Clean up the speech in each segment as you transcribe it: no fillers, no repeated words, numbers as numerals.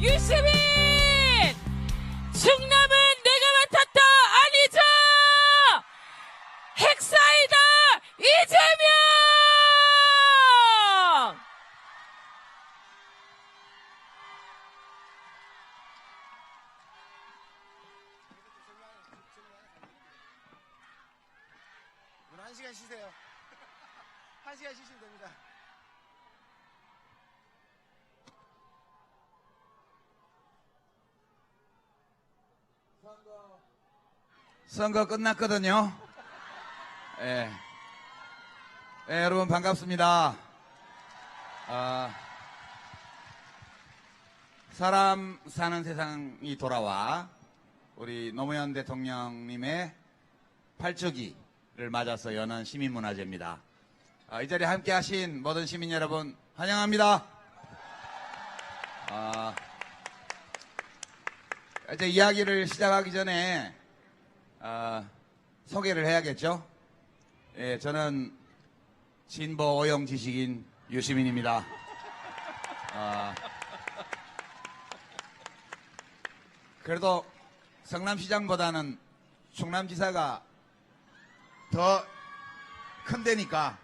유시민! 충남은 내가 맡았다! 아니죠! 핵사이다! 이재명! 한 시간 쉬세요. 한 시간 쉬시면 됩니다. 선거 끝났거든요. 예. 예, 여러분 반갑습니다. 사람 사는 세상이 돌아와 우리 노무현 대통령님의 8주기를 맞아서 여는 시민문화제입니다. 이 자리에 함께 하신 모든 시민 여러분 환영합니다. 이제 이야기를 시작하기 전에 소개를 해야겠죠. 예, 저는 진보 오용 지식인 유시민입니다. 그래도 성남시장보다는 충남지사가 더 큰 데니까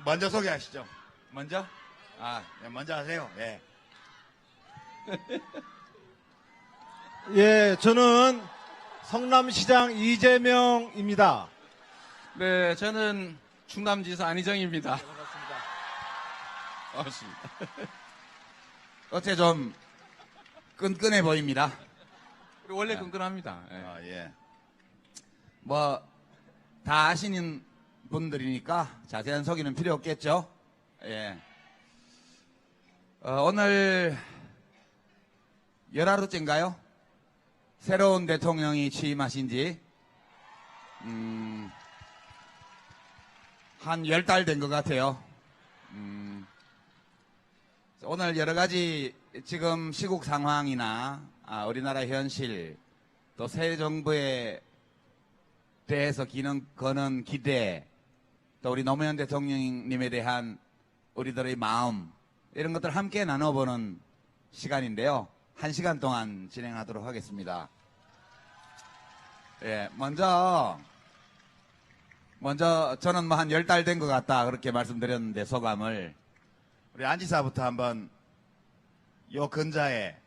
먼저 소개하시죠. 먼저? 네, 먼저 하세요. 예. 예, 저는 성남시장 이재명입니다. 네, 저는 충남지사 안희정입니다. 반갑습니다. 반갑습니다. 어째 좀 끈끈해 보입니다. 우리 원래 끈끈합니다. 예. 예. 뭐, 다 아시는 분들이니까 자세한 소개는 필요 없겠죠? 예. 오늘 열하루째인가요? 새로운 대통령이 취임하신 지, 한 10달 된 것 같아요. 오늘 여러 가지 지금 시국 상황이나 우리나라 현실, 또 새 정부에 대해서 거는 기대, 또 우리 노무현 대통령님에 대한 우리들의 마음, 이런 것들을 함께 나눠보는 시간인데요. 1시간 동안 진행하도록 하겠습니다. 예, 먼저 저는 뭐 한 10달 된 것 같다 그렇게 말씀드렸는데 소감을 우리 안 지사부터 한번 요 근자에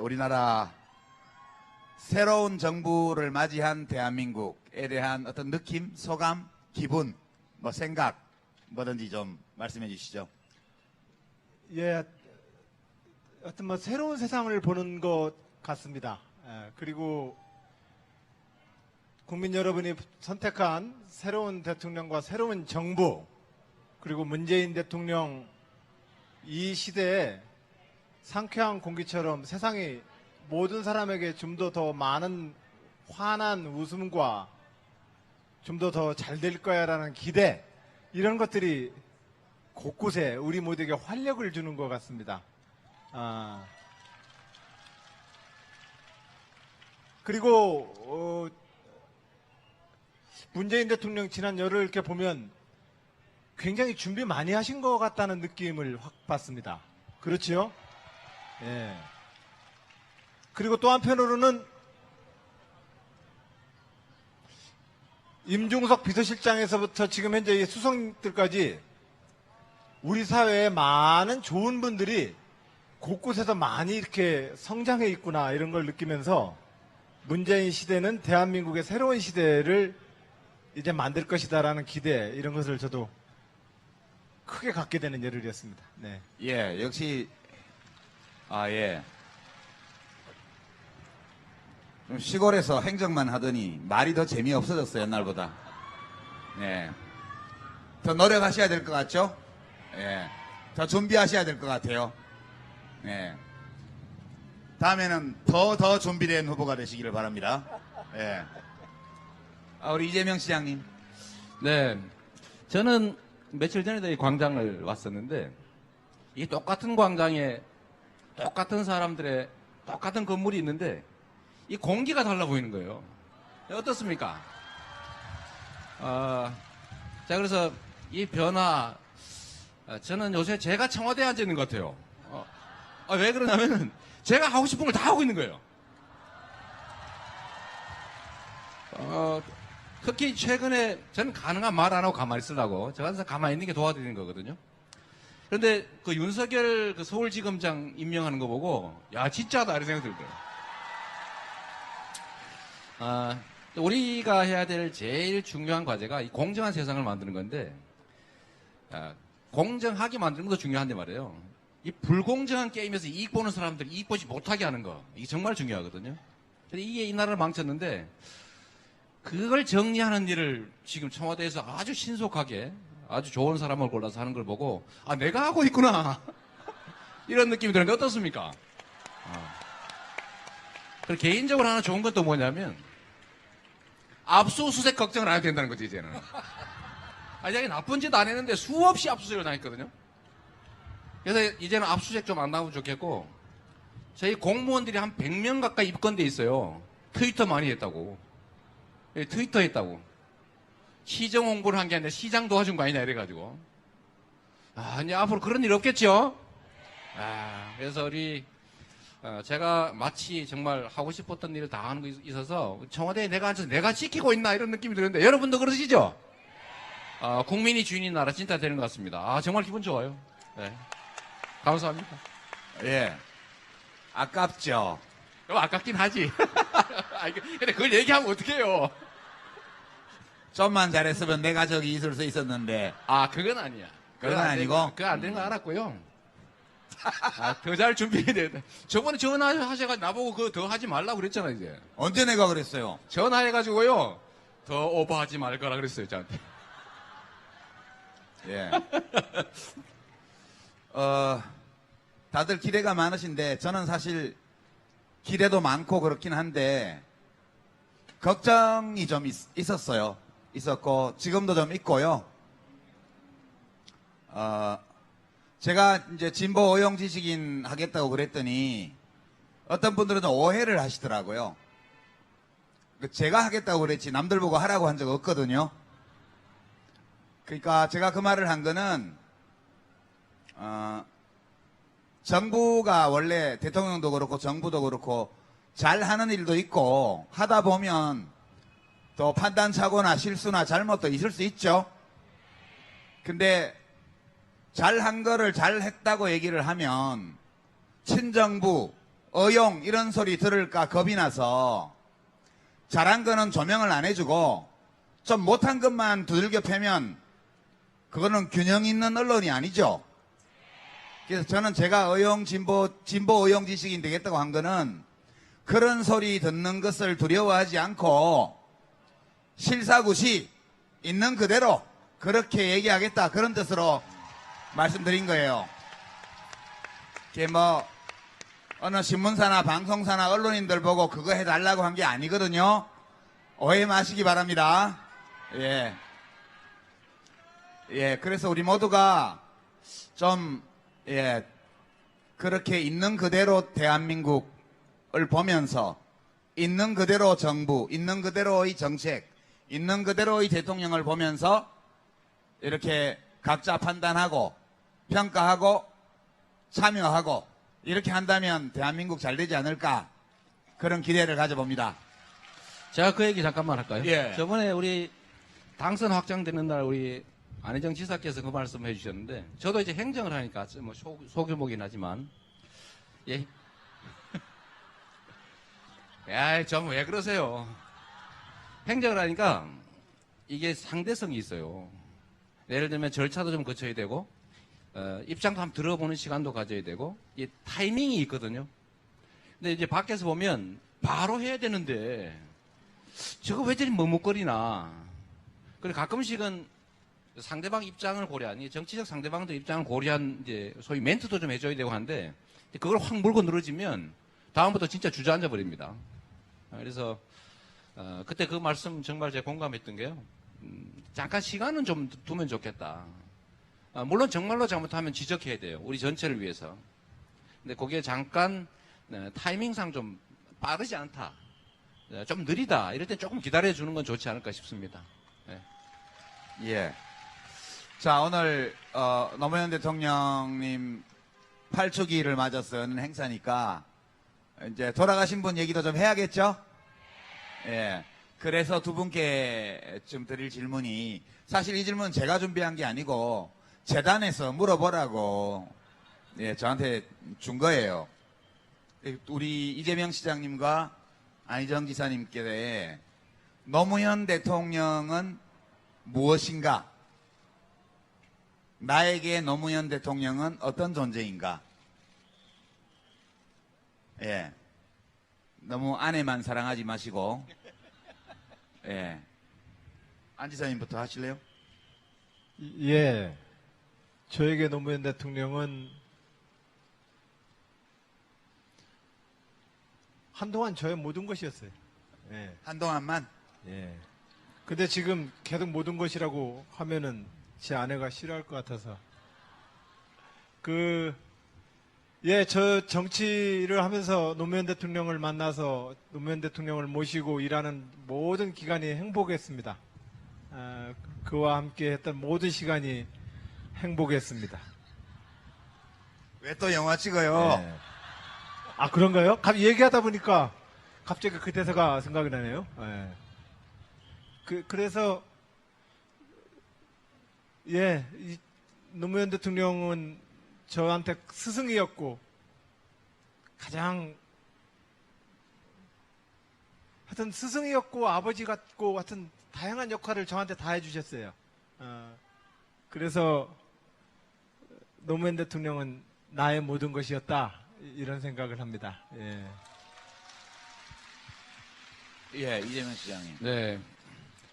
우리나라 새로운 정부를 맞이한 대한민국에 대한 어떤 느낌, 소감, 기분, 뭐 생각 뭐든지 좀 말씀해 주시죠. 예, 어떤 뭐 새로운 세상을 보는 것 같습니다. 예, 그리고 국민 여러분이 선택한 새로운 대통령과 새로운 정부, 그리고 문재인 대통령, 이 시대에 상쾌한 공기처럼 세상이 모든 사람에게 좀 더 많은 환한 웃음과 좀 더 잘 될 거야라는 기대, 이런 것들이 곳곳에 우리 모두에게 활력을 주는 것 같습니다. 그리고 문재인 대통령 지난 열흘 이렇게 보면 굉장히 준비 많이 하신 것 같다는 느낌을 확 받습니다. 그렇지요? 예. 그리고 또 한편으로는 임종석 비서실장에서부터 지금 현재 이 수석들까지 우리 사회에 많은 좋은 분들이 곳곳에서 많이 이렇게 성장해 있구나, 이런 걸 느끼면서 문재인 시대는 대한민국의 새로운 시대를 이제 만들 것이다라는 기대, 이런 것을 저도 크게 갖게 되는 열흘이었습니다. 네. 예, 역시 예. 좀 시골에서 행정만 하더니 말이 더 재미없어졌어요, 옛날보다. 예. 더 노력하셔야 될 것 같죠? 예. 더 준비하셔야 될 것 같아요. 예. 다음에는 더 준비된 후보가 되시기를 바랍니다. 예. 우리 이재명 시장님. 네, 저는 며칠 전에도 이 광장을 왔었는데 이 똑같은 광장에 똑같은 사람들의 똑같은 건물이 있는데 이 공기가 달라 보이는 거예요. 어떻습니까? 자, 그래서 이 변화, 저는 요새 제가 청와대에 앉아 있는 것 같아요. 왜 그러냐면은 제가 하고 싶은 걸 다 하고 있는 거예요. 특히 최근에 저는 가능한 말 안 하고 가만히 있으려고 제가 항상 가만히 있는 게 도와드리는 거거든요. 그런데 그 윤석열 그 서울지검장 임명하는 거 보고 야 진짜다 이런 생각이 들더라고요. 우리가 해야 될 제일 중요한 과제가 이 공정한 세상을 만드는 건데 공정하게 만드는 것도 중요한데 말이에요. 이 불공정한 게임에서 이익 보는 사람들이 이익 보지 못하게 하는 거 이게 정말 중요하거든요. 근데 이게 이 나라를 망쳤는데 그걸 정리하는 일을 지금 청와대에서 아주 신속하게 아주 좋은 사람을 골라서 하는 걸 보고 내가 하고 있구나 이런 느낌이 드는데 어떻습니까? 그리고 개인적으로 하나 좋은 건 또 뭐냐면 압수수색 걱정을 안 해도 된다는 거지 이제는. 자기 나쁜 짓 안 했는데 수없이 압수수색을 당했거든요. 그래서 이제는 압수수색 좀 안 나오면 좋겠고 저희 공무원들이 한 100명 가까이 입건돼 있어요. 트위터 많이 했다고. 트위터 했다고. 시정 홍보를 한 게 아니라 시장 도와준 거 아니냐 이래가지고. 이제 앞으로 그런 일 없겠죠? 그래서 우리 제가 마치 정말 하고 싶었던 일을 다 하는 거 있어서 청와대에 내가 앉아서 내가 지키고 있나 이런 느낌이 드는데 여러분도 그러시죠? 국민이 주인인 나라 진짜 되는 것 같습니다. 정말 기분 좋아요. 네. 감사합니다. 예. 아깝죠. 아깝긴 하지. 근데 그걸 얘기하면 어떡해요? 좀만 잘했으면 내가 저기 있을 수 있었는데. 그건 아니야. 그건 아니고? 그건 안 되는 거 알았고요. 더 잘 준비해야 돼. 저번에 전화하셔가지고 나보고 그거 더 하지 말라고 그랬잖아, 이제. 언제 내가 그랬어요? 전화해가지고요. 더 오버하지 말 거라 그랬어요, 저한테. 예. 다들 기대가 많으신데, 저는 사실 기대도 많고 그렇긴 한데, 걱정이 좀 있었어요. 있었고, 지금도 좀 있고요. 제가 이제 진보 의용 지식인 하겠다고 그랬더니, 어떤 분들은 좀 오해를 하시더라고요. 제가 하겠다고 그랬지, 남들 보고 하라고 한 적 없거든요. 그러니까 제가 그 말을 한 거는, 정부가 원래 대통령도 그렇고 정부도 그렇고 잘 하는 일도 있고 하다 보면 또 판단착오나 실수나 잘못도 있을 수 있죠. 근데 잘한 거를 잘했다고 얘기를 하면 친정부, 의용 이런 소리 들을까 겁이 나서 잘한 거는 조명을 안 해주고 좀 못한 것만 두들겨 패면 그거는 균형 있는 언론이 아니죠. 그래서 저는 제가 진보 의용 지식인 되겠다고 한 거는 그런 소리 듣는 것을 두려워하지 않고 실사구시 있는 그대로 그렇게 얘기하겠다 그런 뜻으로 말씀드린 거예요. 이게 뭐 어느 신문사나 방송사나 언론인들 보고 그거 해달라고 한 게 아니거든요. 오해 마시기 바랍니다. 예, 그래서 우리 모두가 좀 그렇게 있는 그대로 대한민국을 보면서 있는 그대로 정부, 있는 그대로의 정책, 있는 그대로의 대통령을 보면서 이렇게 각자 판단하고 평가하고 참여하고 이렇게 한다면 대한민국 잘 되지 않을까 그런 기대를 가져봅니다. 제가 그 얘기 잠깐만 할까요? 예. 저번에 우리 당선 확정되는 날 우리 안희정 지사께서 그 말씀을 해주셨는데 저도 이제 행정을 하니까 뭐 소규모긴 하지만 좀 왜 그러세요? 행정을 하니까 이게 상대성이 있어요. 예를 들면 절차도 좀 거쳐야 되고 입장도 한번 들어보는 시간도 가져야 되고 이 타이밍이 있거든요. 근데 이제 밖에서 보면 바로 해야 되는데 저거 왜 저리 머뭇거리나. 그리고 가끔씩은 상대방 입장을 고려하니 정치적 상대방도 입장을 고려한 이제 소위 멘트도 좀 해줘야 되고 한데 그걸 확 물고 늘어지면 다음부터 진짜 주저앉아 버립니다. 그래서 그때 그 말씀 정말 제가 공감했던 게요. 잠깐 시간은 좀 두면 좋겠다. 물론 정말로 잘못하면 지적해야 돼요. 우리 전체를 위해서. 근데 그게 잠깐 타이밍상 좀 빠르지 않다. 좀 느리다. 이럴 때 조금 기다려주는 건 좋지 않을까 싶습니다. 예. 자, 오늘 노무현 대통령님 8주기를 맞아서는 행사니까 이제 돌아가신 분 얘기도 좀 해야겠죠? 예. 그래서 두 분께 좀 드릴 질문이 사실 이 질문은 제가 준비한 게 아니고 재단에서 물어보라고 예, 저한테 준 거예요. 우리 이재명 시장님과 안희정 지사님께 노무현 대통령은 무엇인가? 나에게 노무현 대통령은 어떤 존재인가? 예. 너무 아내만 사랑하지 마시고, 예. 안 지사님부터 하실래요? 예. 저에게 노무현 대통령은 한동안 저의 모든 것이었어요. 예. 한동안만? 예. 근데 지금 계속 모든 것이라고 하면은 제 아내가 싫어할 것 같아서. 저 정치를 하면서 노무현 대통령을 만나서 노무현 대통령을 모시고 일하는 모든 기간이 행복했습니다. 그와 함께 했던 모든 시간이 행복했습니다. 왜 또 영화 찍어요? 예. 아, 그런가요? 얘기하다 보니까 갑자기 그 대사가 생각이 나네요. 예. 그래서, 예, 이 노무현 대통령은 저한테 스승이었고, 하여튼 스승이었고, 아버지 같고, 하여튼 다양한 역할을 저한테 다 해주셨어요. 그래서 노무현 대통령은 나의 모든 것이었다. 이런 생각을 합니다. 예. 예, 이재명 시장님. 네.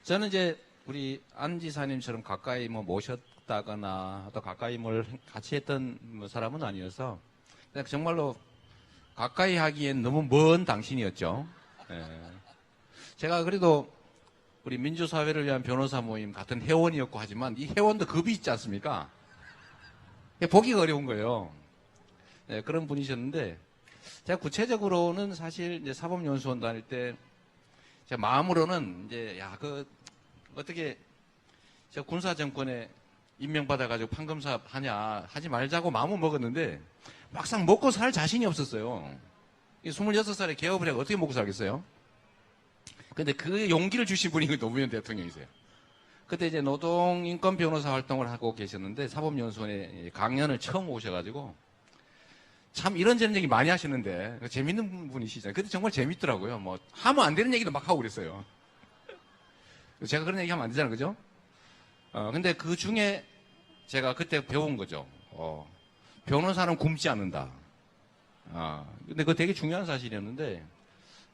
저는 이제 우리 안 지사님처럼 가까이 모셨다거나 또 가까이 뭘 같이 했던 사람은 아니어서 그냥 정말로 가까이 하기엔 너무 먼 당신이었죠. 예. 제가 그래도 우리 민주사회를 위한 변호사 모임 같은 회원이었고 하지만 이 회원도 급이 있지 않습니까? 보기가 어려운 거예요. 네, 그런 분이셨는데 제가 구체적으로는 사실 이제 사법연수원 다닐 때 제 마음으로는 이제 어떻게 제가 군사 정권에 임명받아가지고 판검사 하지 말자고 마음을 먹었는데 막상 먹고 살 자신이 없었어요. 26살에 개업을 해서 어떻게 먹고 살겠어요? 근데 그 용기를 주신 분이 노무현 대통령이세요. 그때 이제 노동인권 변호사 활동을 하고 계셨는데 사법연수원에 강연을 처음 오셔가지고 참 이런저런 얘기 많이 하시는데 재밌는 분이시잖아요. 그때 정말 재밌더라고요. 뭐 하면 안 되는 얘기도 막 하고 그랬어요. 제가 그런 얘기 하면 안 되잖아요. 그죠? 근데 그 중에 제가 그때 배운 거죠. 변호사는 굶지 않는다. 근데 그거 되게 중요한 사실이었는데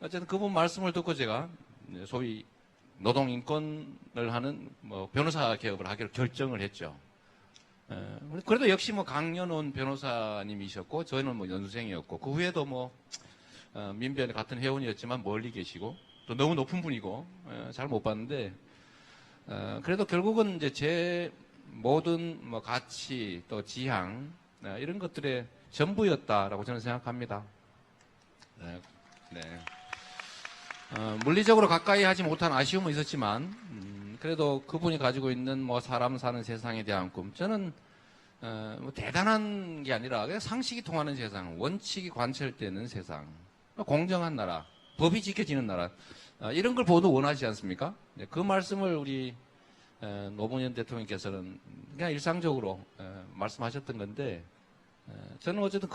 어쨌든 그분 말씀을 듣고 제가 소위 노동인권을 하는 변호사 개업을 하기로 결정을 했죠. 그래도 역시 강연원 변호사님이셨고 저희는 연수생이었고 그 후에도 민변 같은 회원이었지만 멀리 계시고 또 너무 높은 분이고 잘 못 봤는데 그래도 결국은 이제 제 모든 가치 또 지향 이런 것들의 전부였다라고 저는 생각합니다. 네. 물리적으로 가까이 하지 못한 아쉬움은 있었지만 그래도 그분이 가지고 있는 사람 사는 세상에 대한 꿈 저는 대단한 게 아니라 그냥 상식이 통하는 세상, 원칙이 관철되는 세상, 공정한 나라, 법이 지켜지는 나라 이런 걸 모두 원하지 않습니까? 그 말씀을 우리 노무현 대통령께서는 그냥 일상적으로 말씀하셨던 건데 저는 어쨌든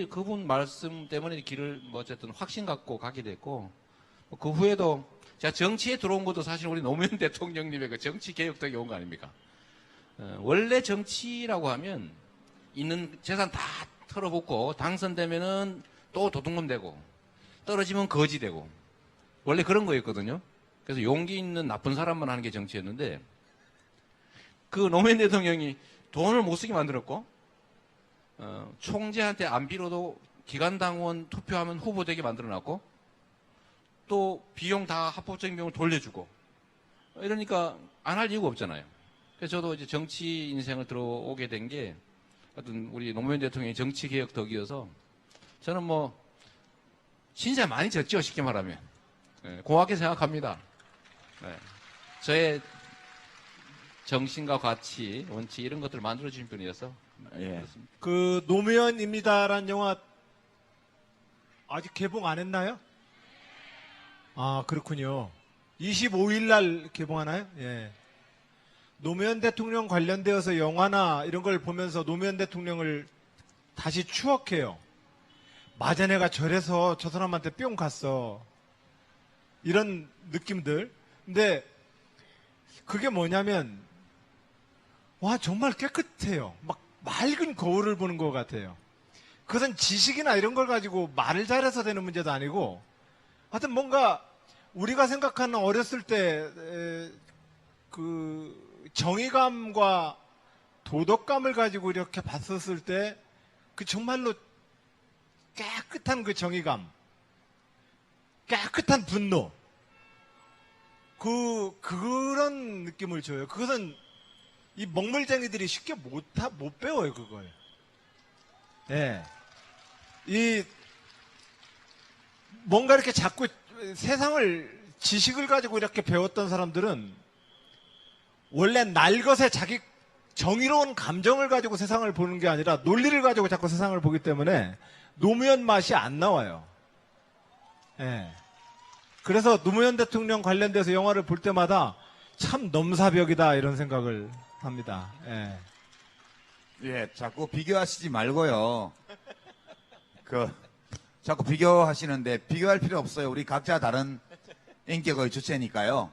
그분 말씀 때문에 길을 어쨌든 확신 갖고 가게 됐고 그 후에도 제가 정치에 들어온 것도 사실 우리 노무현 대통령님의 그 정치 개혁 덕에 온 거 아닙니까? 원래 정치라고 하면 있는 재산 다 털어붓고 당선되면은 또 도둑놈 되고 떨어지면 거지 되고 원래 그런 거였거든요. 그래서 용기 있는 나쁜 사람만 하는 게 정치였는데 그 노무현 대통령이 돈을 못 쓰게 만들었고 총재한테 안 빌어도 기관당원 투표하면 후보 되게 만들어놨고 또 비용 다 합법적인 비용을 돌려주고 이러니까 안 할 이유가 없잖아요. 그래서 저도 이제 정치 인생을 들어오게 된 게 어떤 우리 노무현 대통령의 정치 개혁 덕이어서 저는 진짜 많이 졌죠, 쉽게 말하면. 고맙게 생각합니다. 네. 정신과 가치, 원칙 이런 것들을 만들어 주신 분이어서 예. 그렇습니다. 그 노무현입니다라는 영화 아직 개봉 안 했나요? 아, 그렇군요. 25일 날 개봉하나요? 예. 노무현 대통령 관련되어서 영화나 이런 걸 보면서 노무현 대통령을 다시 추억해요. 마자네가 저래서 저 사람한테 뿅 갔어. 이런 느낌들. 근데 그게 뭐냐면 와, 정말 깨끗해요. 막 맑은 거울을 보는 것 같아요. 그것은 지식이나 이런 걸 가지고 말을 잘해서 되는 문제도 아니고 하여튼 뭔가 우리가 생각하는 어렸을 때 그 정의감과 도덕감을 가지고 이렇게 봤었을 때 그 정말로 깨끗한 그 정의감, 깨끗한 분노, 그런 느낌을 줘요. 그것은 이 먹물쟁이들이 쉽게 못 배워요, 그걸. 예. 뭔가 이렇게 자꾸 지식을 가지고 이렇게 배웠던 사람들은 원래 날것의 자기 정의로운 감정을 가지고 세상을 보는 게 아니라 논리를 가지고 자꾸 세상을 보기 때문에 노무현 맛이 안 나와요. 예. 그래서 노무현 대통령 관련돼서 영화를 볼 때마다 참 넘사벽이다 이런 생각을 합니다. 예. 예, 자꾸 비교하시지 말고요. 자꾸 비교하시는데 비교할 필요 없어요. 우리 각자 다른 인격의 주체니까요.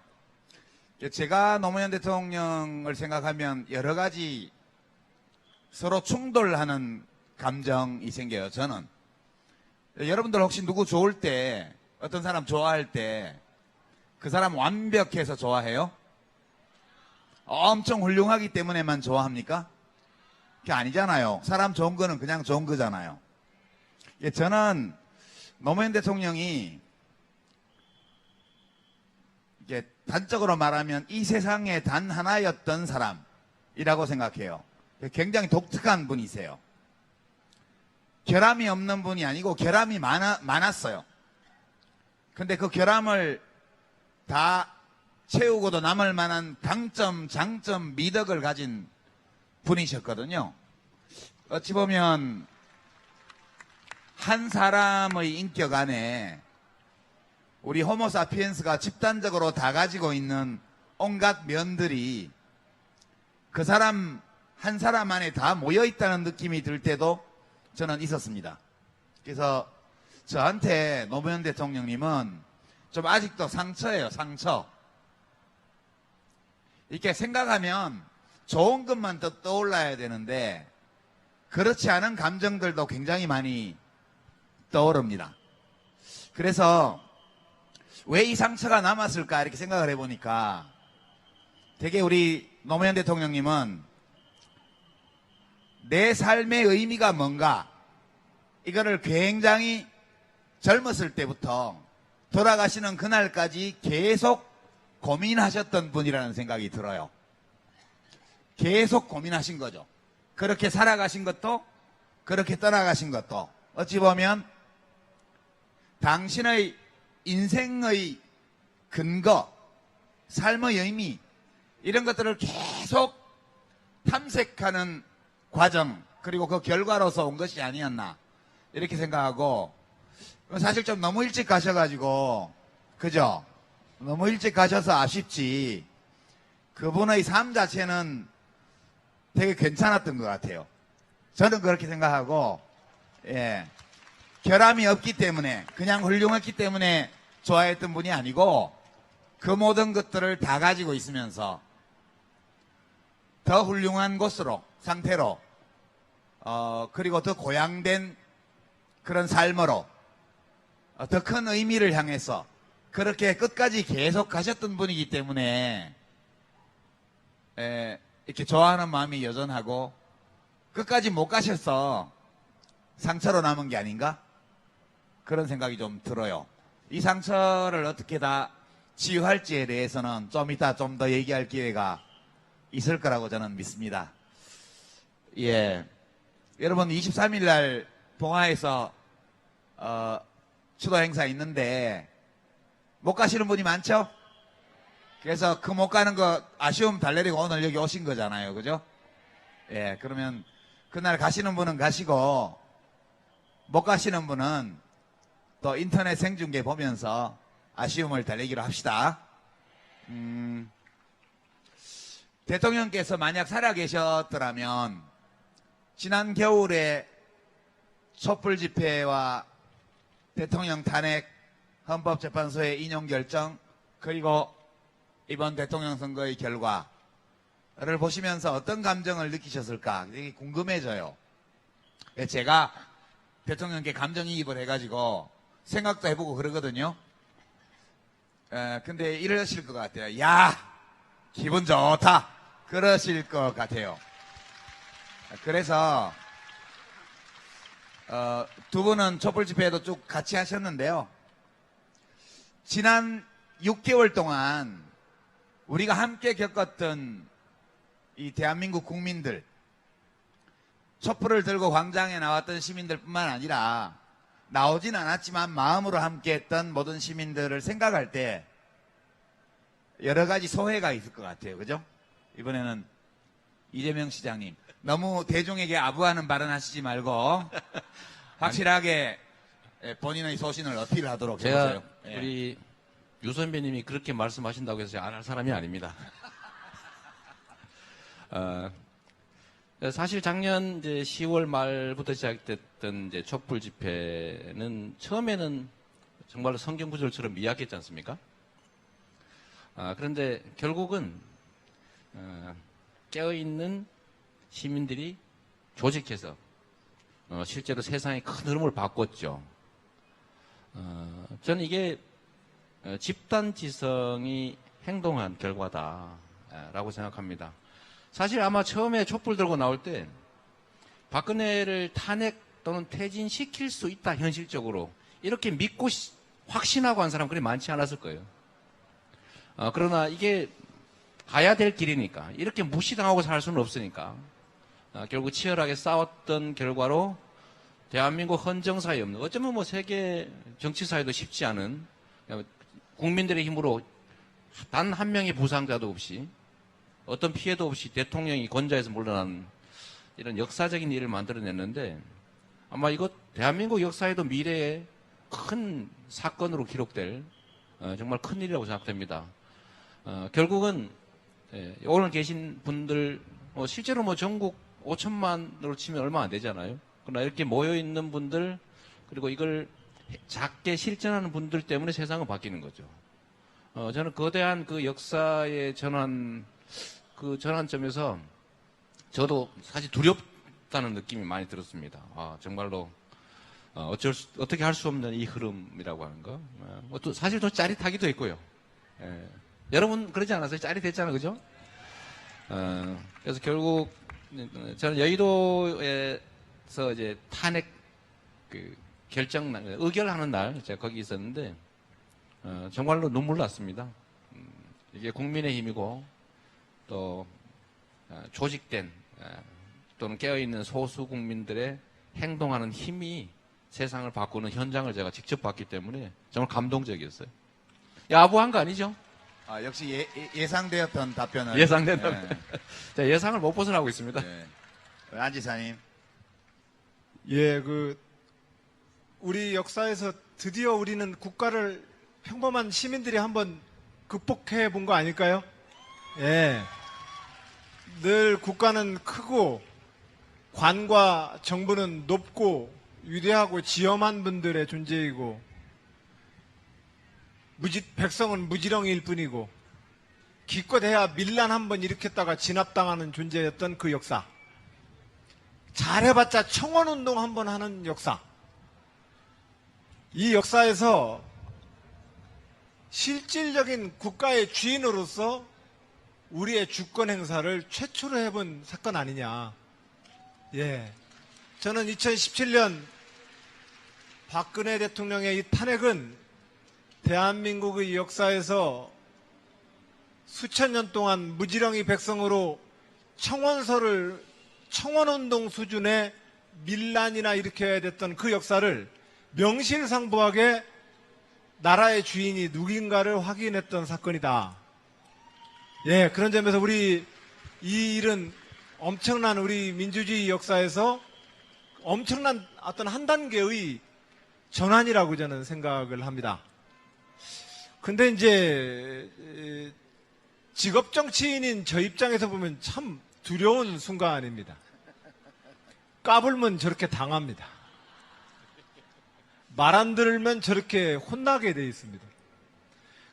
제가 노무현 대통령을 생각하면 여러 가지 서로 충돌하는 감정이 생겨요, 저는. 여러분들 혹시 누구 좋을 때, 어떤 사람 좋아할 때, 그 사람 완벽해서 좋아해요? 엄청 훌륭하기 때문에만 좋아합니까? 그게 아니잖아요. 사람 좋은 거는 그냥 좋은 거잖아요. 저는 노무현 대통령이 이게 단적으로 말하면 이 세상에 단 하나였던 사람이라고 생각해요. 굉장히 독특한 분이세요. 결함이 없는 분이 아니고 결함이 많았어요. 근데 그 결함을 다 채우고도 남을 만한 강점, 장점, 미덕을 가진 분이셨거든요. 어찌 보면 한 사람의 인격 안에 우리 호모사피엔스가 집단적으로 다 가지고 있는 온갖 면들이 그 사람 한 사람 안에 다 모여있다는 느낌이 들 때도 저는 있었습니다. 그래서 저한테 노무현 대통령님은 좀 아직도 상처예요, 상처. 이렇게 생각하면 좋은 것만 더 떠올라야 되는데 그렇지 않은 감정들도 굉장히 많이 떠오릅니다. 그래서 왜 이 상처가 남았을까 이렇게 생각을 해보니까 되게 우리 노무현 대통령님은 내 삶의 의미가 뭔가 이거를 굉장히 젊었을 때부터 돌아가시는 그날까지 계속 고민하셨던 분이라는 생각이 들어요. 계속 고민하신 거죠. 그렇게 살아가신 것도 그렇게 떠나가신 것도 어찌 보면 당신의 인생의 근거, 삶의 의미 이런 것들을 계속 탐색하는 과정 그리고 그 결과로서 온 것이 아니었나 이렇게 생각하고 사실 좀 너무 일찍 가셔가지고 그죠? 너무 일찍 가셔서 아쉽지 그분의 삶 자체는 되게 괜찮았던 것 같아요. 저는 그렇게 생각하고 예. 결함이 없기 때문에 그냥 훌륭했기 때문에 좋아했던 분이 아니고 그 모든 것들을 다 가지고 있으면서 더 훌륭한 곳으로 상태로 그리고 더 고양된 그런 삶으로 더 큰 의미를 향해서 그렇게 끝까지 계속 가셨던 분이기 때문에 이렇게 좋아하는 마음이 여전하고 끝까지 못 가셔서 상처로 남은 게 아닌가? 그런 생각이 좀 들어요. 이 상처를 어떻게 다 치유할지에 대해서는 좀 이따 좀 더 얘기할 기회가 있을 거라고 저는 믿습니다. 예. 여러분 23일 날 봉화에서 추도 행사 있는데 못 가시는 분이 많죠? 그래서 그 못 가는 거 아쉬움 달래리고 오늘 여기 오신 거잖아요. 그죠? 예, 그러면 그날 가시는 분은 가시고 못 가시는 분은 또 인터넷 생중계 보면서 아쉬움을 달래기로 합시다. 대통령께서 만약 살아계셨더라면 지난 겨울에 촛불 집회와 대통령 탄핵 헌법재판소의 인용 결정 그리고 이번 대통령 선거의 결과를 보시면서 어떤 감정을 느끼셨을까 되게 궁금해져요. 제가 대통령께 감정이입을 해가지고 생각도 해보고 그러거든요. 근데 이러실 것 같아요. 야, 기분 좋다. 그러실 것 같아요. 그래서 두 분은 촛불 집회에도 쭉 같이 하셨는데요. 지난 6개월 동안 우리가 함께 겪었던 이 대한민국 국민들, 촛불을 들고 광장에 나왔던 시민들뿐만 아니라 나오진 않았지만 마음으로 함께했던 모든 시민들을 생각할 때 여러 가지 소회가 있을 것 같아요. 그죠? 이번에는 이재명 시장님 너무 대중에게 아부하는 발언 하시지 말고 확실하게 본인의 소신을 어필하도록 제가 해보세요. 예. 우리 유 선배님이 그렇게 말씀하신다고 해서 안 할 사람이 아닙니다. 사실 작년 이제 10월 말부터 시작됐던 이제 촛불 집회는 처음에는 정말로 성경 구절처럼 미약했지 않습니까? 그런데 결국은 깨어있는 시민들이 조직해서 실제로 세상의 큰 흐름을 바꿨죠. 저는 이게 집단지성이 행동한 결과다라고 생각합니다. 사실 아마 처음에 촛불 들고 나올 때 박근혜를 탄핵 또는 퇴진시킬 수 있다 현실적으로 이렇게 믿고 확신하고 한 사람 그리 많지 않았을 거예요. 그러나 이게 가야 될 길이니까 이렇게 무시당하고 살 수는 없으니까 결국 치열하게 싸웠던 결과로 대한민국 헌정사에 없는 어쩌면 뭐 세계 정치사에도 쉽지 않은 국민들의 힘으로 단 한 명의 부상자도 없이 어떤 피해도 없이 대통령이 권좌에서 물러난 이런 역사적인 일을 만들어냈는데 아마 이것 대한민국 역사에도 미래에 큰 사건으로 기록될 정말 큰 일이라고 생각됩니다. 결국은 오늘 계신 분들 실제로 뭐 전국 5천만으로 치면 얼마 안 되잖아요. 그러나 이렇게 모여있는 분들 그리고 이걸 작게 실천하는 분들 때문에 세상은 바뀌는 거죠. 저는 거대한 그 역사의 그 전환점에서 저도 사실 두렵다는 느낌이 많이 들었습니다. 정말로 어떻게 할 수 없는 이 흐름이라고 하는 거. 또 사실 좀 짜릿하기도 했고요. 여러분 그러지 않았어요? 짜릿했잖아요, 그죠? 그래서 결국 저는 여의도에서 이제 탄핵 의결하는 날 제가 거기 있었는데 정말로 눈물 났습니다. 이게 국민의힘이고 또 조직된 또는 깨어있는 소수 국민들의 행동하는 힘이 세상을 바꾸는 현장을 제가 직접 봤기 때문에 정말 감동적이었어요. 아부한 거 아니죠? 역시 예상되었던 답변을. 예상됐던. 제가 예상을 못 벗어나고 있습니다. 안 지사님. 예, 우리 역사에서 드디어 우리는 국가를 평범한 시민들이 한번 극복해 본 거 아닐까요? 예. 늘 국가는 크고 관과 정부는 높고 위대하고 지엄한 분들의 존재이고 백성은 무지렁이일 뿐이고 기껏해야 밀란 한번 일으켰다가 진압당하는 존재였던 그 역사. 잘해봤자 청원운동 한번 하는 역사. 이 역사에서 실질적인 국가의 주인으로서 우리의 주권 행사를 최초로 해본 사건 아니냐. 예. 저는 2017년 박근혜 대통령의 이 탄핵은 대한민국의 역사에서 수천 년 동안 무지렁이 백성으로 청원운동 수준의 밀란이나 일으켜야 됐던 그 역사를 명실상부하게 나라의 주인이 누군가를 확인했던 사건이다. 예, 그런 점에서 이 일은 엄청난 우리 민주주의 역사에서 엄청난 어떤 한 단계의 전환이라고 저는 생각을 합니다. 근데 이제 직업 정치인인 저 입장에서 보면 참 두려운 순간입니다. 까불면 저렇게 당합니다. 말 안 들으면 저렇게 혼나게 돼 있습니다.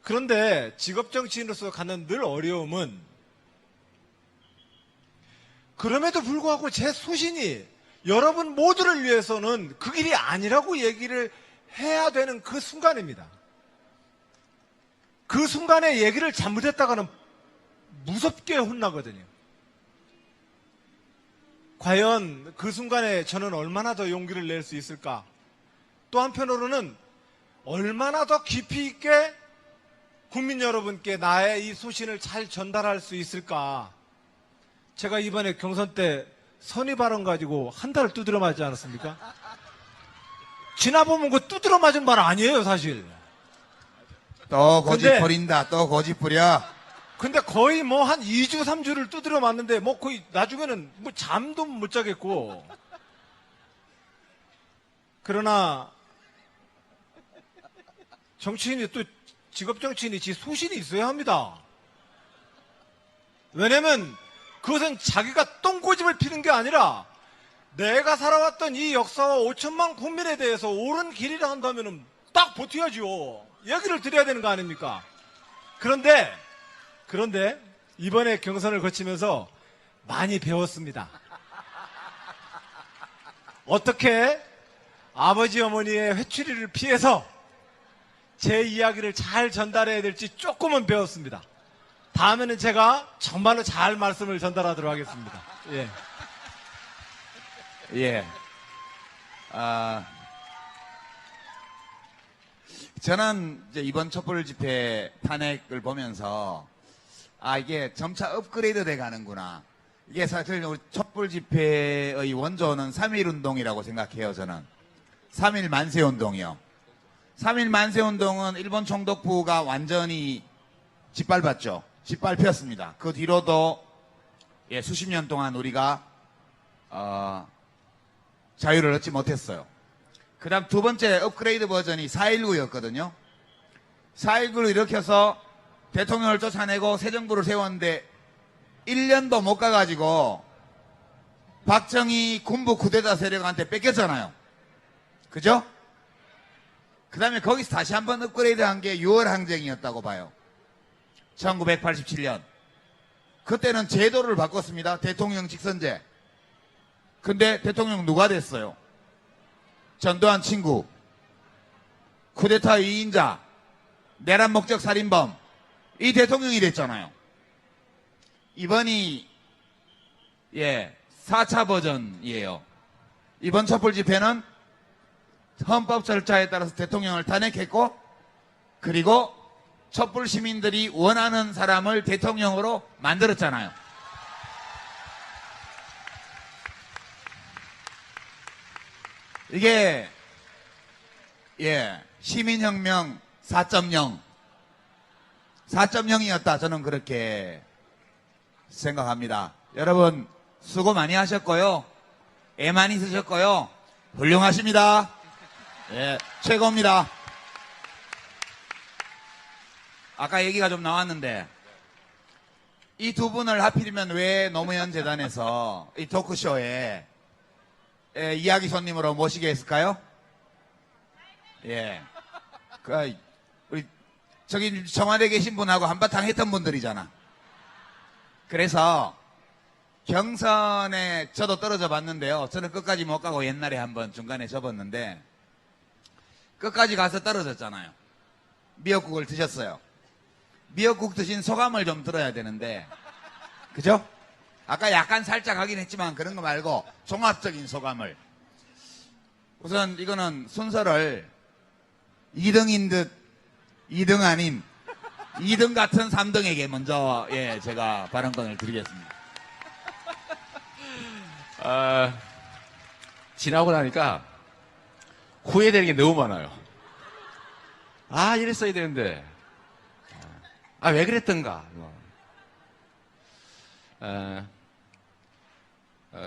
그런데 직업 정치인으로서 갖는 늘 어려움은 그럼에도 불구하고 제 소신이 여러분 모두를 위해서는 그 길이 아니라고 얘기를 해야 되는 그 순간입니다. 그 순간에 얘기를 잘못했다가는 무섭게 혼나거든요. 과연 그 순간에 저는 얼마나 더 용기를 낼 수 있을까? 또 한편으로는 얼마나 더 깊이 있게 국민 여러분께 나의 이 소신을 잘 전달할 수 있을까? 제가 이번에 경선 때 선의 발언 가지고 한 달을 두드려 맞지 않았습니까? 지나보면 그 두드려 맞은 말 아니에요, 사실. 또 고집 근데- 부린다. 또 고집 부려. 근데 거의 뭐 한 2주, 3주를 두드려 맞는데 뭐 거의 나중에는 뭐 잠도 못 자겠고. 그러나 정치인이 또 직업 정치인이 지 소신이 있어야 합니다. 왜냐면 그것은 자기가 똥고집을 피는 게 아니라 내가 살아왔던 이 역사와 5천만 국민에 대해서 옳은 길이라 한다면 딱 버텨야지요. 얘기를 드려야 되는 거 아닙니까? 그런데 이번에 경선을 거치면서 많이 배웠습니다. 어떻게 아버지 어머니의 회초리를 피해서 제 이야기를 잘 전달해야 될지 조금은 배웠습니다. 다음에는 제가 정말로 잘 말씀을 전달하도록 하겠습니다. 예. 예. 저는 이제 이번 촛불 집회 탄핵을 보면서 이게 점차 업그레이드 돼 가는구나. 이게 사실 우리 촛불 집회의 원조는 3.1 운동이라고 생각해요, 저는. 3.1 만세 운동이요. 3.1 만세 운동은 일본 총독부가 완전히 짓밟았죠. 짓밟혔습니다. 그 뒤로도 수십 년 동안 우리가 자유를 얻지 못했어요. 그 다음 두 번째 업그레이드 버전이 4.19였거든요. 4.19를 일으켜서 대통령을 쫓아내고 새 정부를 세웠는데 1년도 못 가가지고 박정희 군부 쿠데타 세력한테 뺏겼잖아요. 그죠? 그 다음에 거기서 다시 한번 업그레이드 한 게 6월 항쟁이었다고 봐요. 1987년. 그때는 제도를 바꿨습니다. 대통령 직선제. 근데 대통령 누가 됐어요? 전두환 친구, 쿠데타 위인자, 내란 목적 살인범, 이 대통령이 됐잖아요. 이번이 4차 버전이에요. 이번 촛불 집회는 헌법 절차에 따라서 대통령을 탄핵했고, 그리고 촛불 시민들이 원하는 사람을 대통령으로 만들었잖아요. 이게 시민혁명 4.0 4.0이었다. 저는 그렇게 생각합니다. 여러분 수고 많이 하셨고요. 애 많이 쓰셨고요. 훌륭하십니다. 최고입니다. 아까 얘기가 좀 나왔는데 이 두 분을 하필이면 왜 노무현 재단에서 이 토크쇼에 이야기 손님으로 모시게 했을까요? 우리 저기 청와대에 계신 분하고 한바탕 했던 분들이잖아. 그래서 경선에 저도 떨어져 봤는데요. 저는 끝까지 못 가고 옛날에 한번 중간에 접었는데 끝까지 가서 떨어졌잖아요. 미역국을 드셨어요. 미역국 드신 소감을 좀 들어야 되는데, 그죠? 아까 약간 살짝 하긴 했지만 그런 거 말고 종합적인 소감을. 우선 이거는 순서를 2등인 듯 2등 아닌 2등 같은 3등에게 먼저 제가 발언권을 드리겠습니다. 지나고 나니까 후회되는 게 너무 많아요. 이랬어야 되는데. 왜 그랬던가.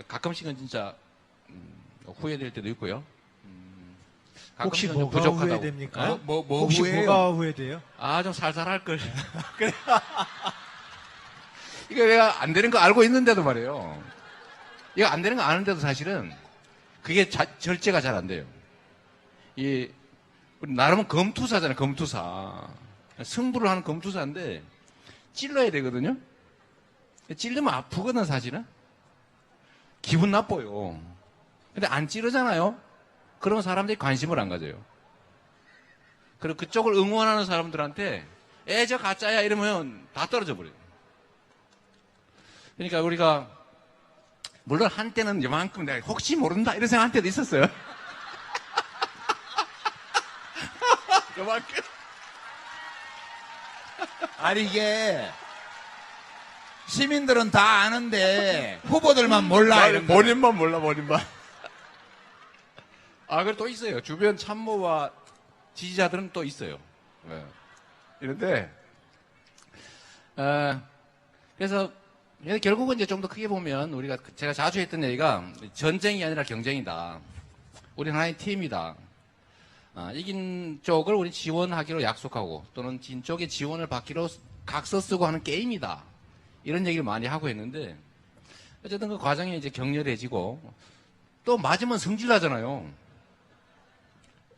가끔씩은 진짜 후회될 때도 있고요. 혹시 가끔씩은 좀 뭐가 부족하다고. 후회됩니까? 어? 혹시 후회해요? 뭐가 후회돼요? 아, 좀 살살할 걸. 그래. 이거 내가 안 되는 거 알고 있는데도 말이에요. 이거 안 되는 거 아는데도 사실은 그게 절제가 잘 안 돼요. 우리 나름은 검투사잖아요, 검투사. 승부를 하는 검투사인데 찔러야 되거든요. 찔르면 아프거든, 사실은. 기분 나빠요. 근데 안 찌르잖아요. 그런 사람들이 관심을 안 가져요. 그리고 그쪽을 응원하는 사람들한테 저 가짜야 이러면 다 떨어져 버려요. 그러니까 우리가 물론 한때는 이만큼 내가 혹시 모른다 이런 생각 한때도 있었어요. 이만큼. 아니 이게 시민들은 다 아는데 후보들만 몰라 이런 거. 본인만 몰라, 본인만. 아, 그리고 또 있어요. 주변 참모와 지지자들은 또 있어요. 네. 이런데, 그래서, 결국은 이제 좀 더 크게 보면, 제가 자주 했던 얘기가 전쟁이 아니라 경쟁이다. 우리 하나의 팀이다. 이긴 쪽을 우리 지원하기로 약속하고, 또는 진 쪽의 지원을 받기로 각서 쓰고 하는 게임이다. 이런 얘기를 많이 하고 있는데, 어쨌든 그 과정이 이제 격렬해지고, 또 맞으면 성질나잖아요.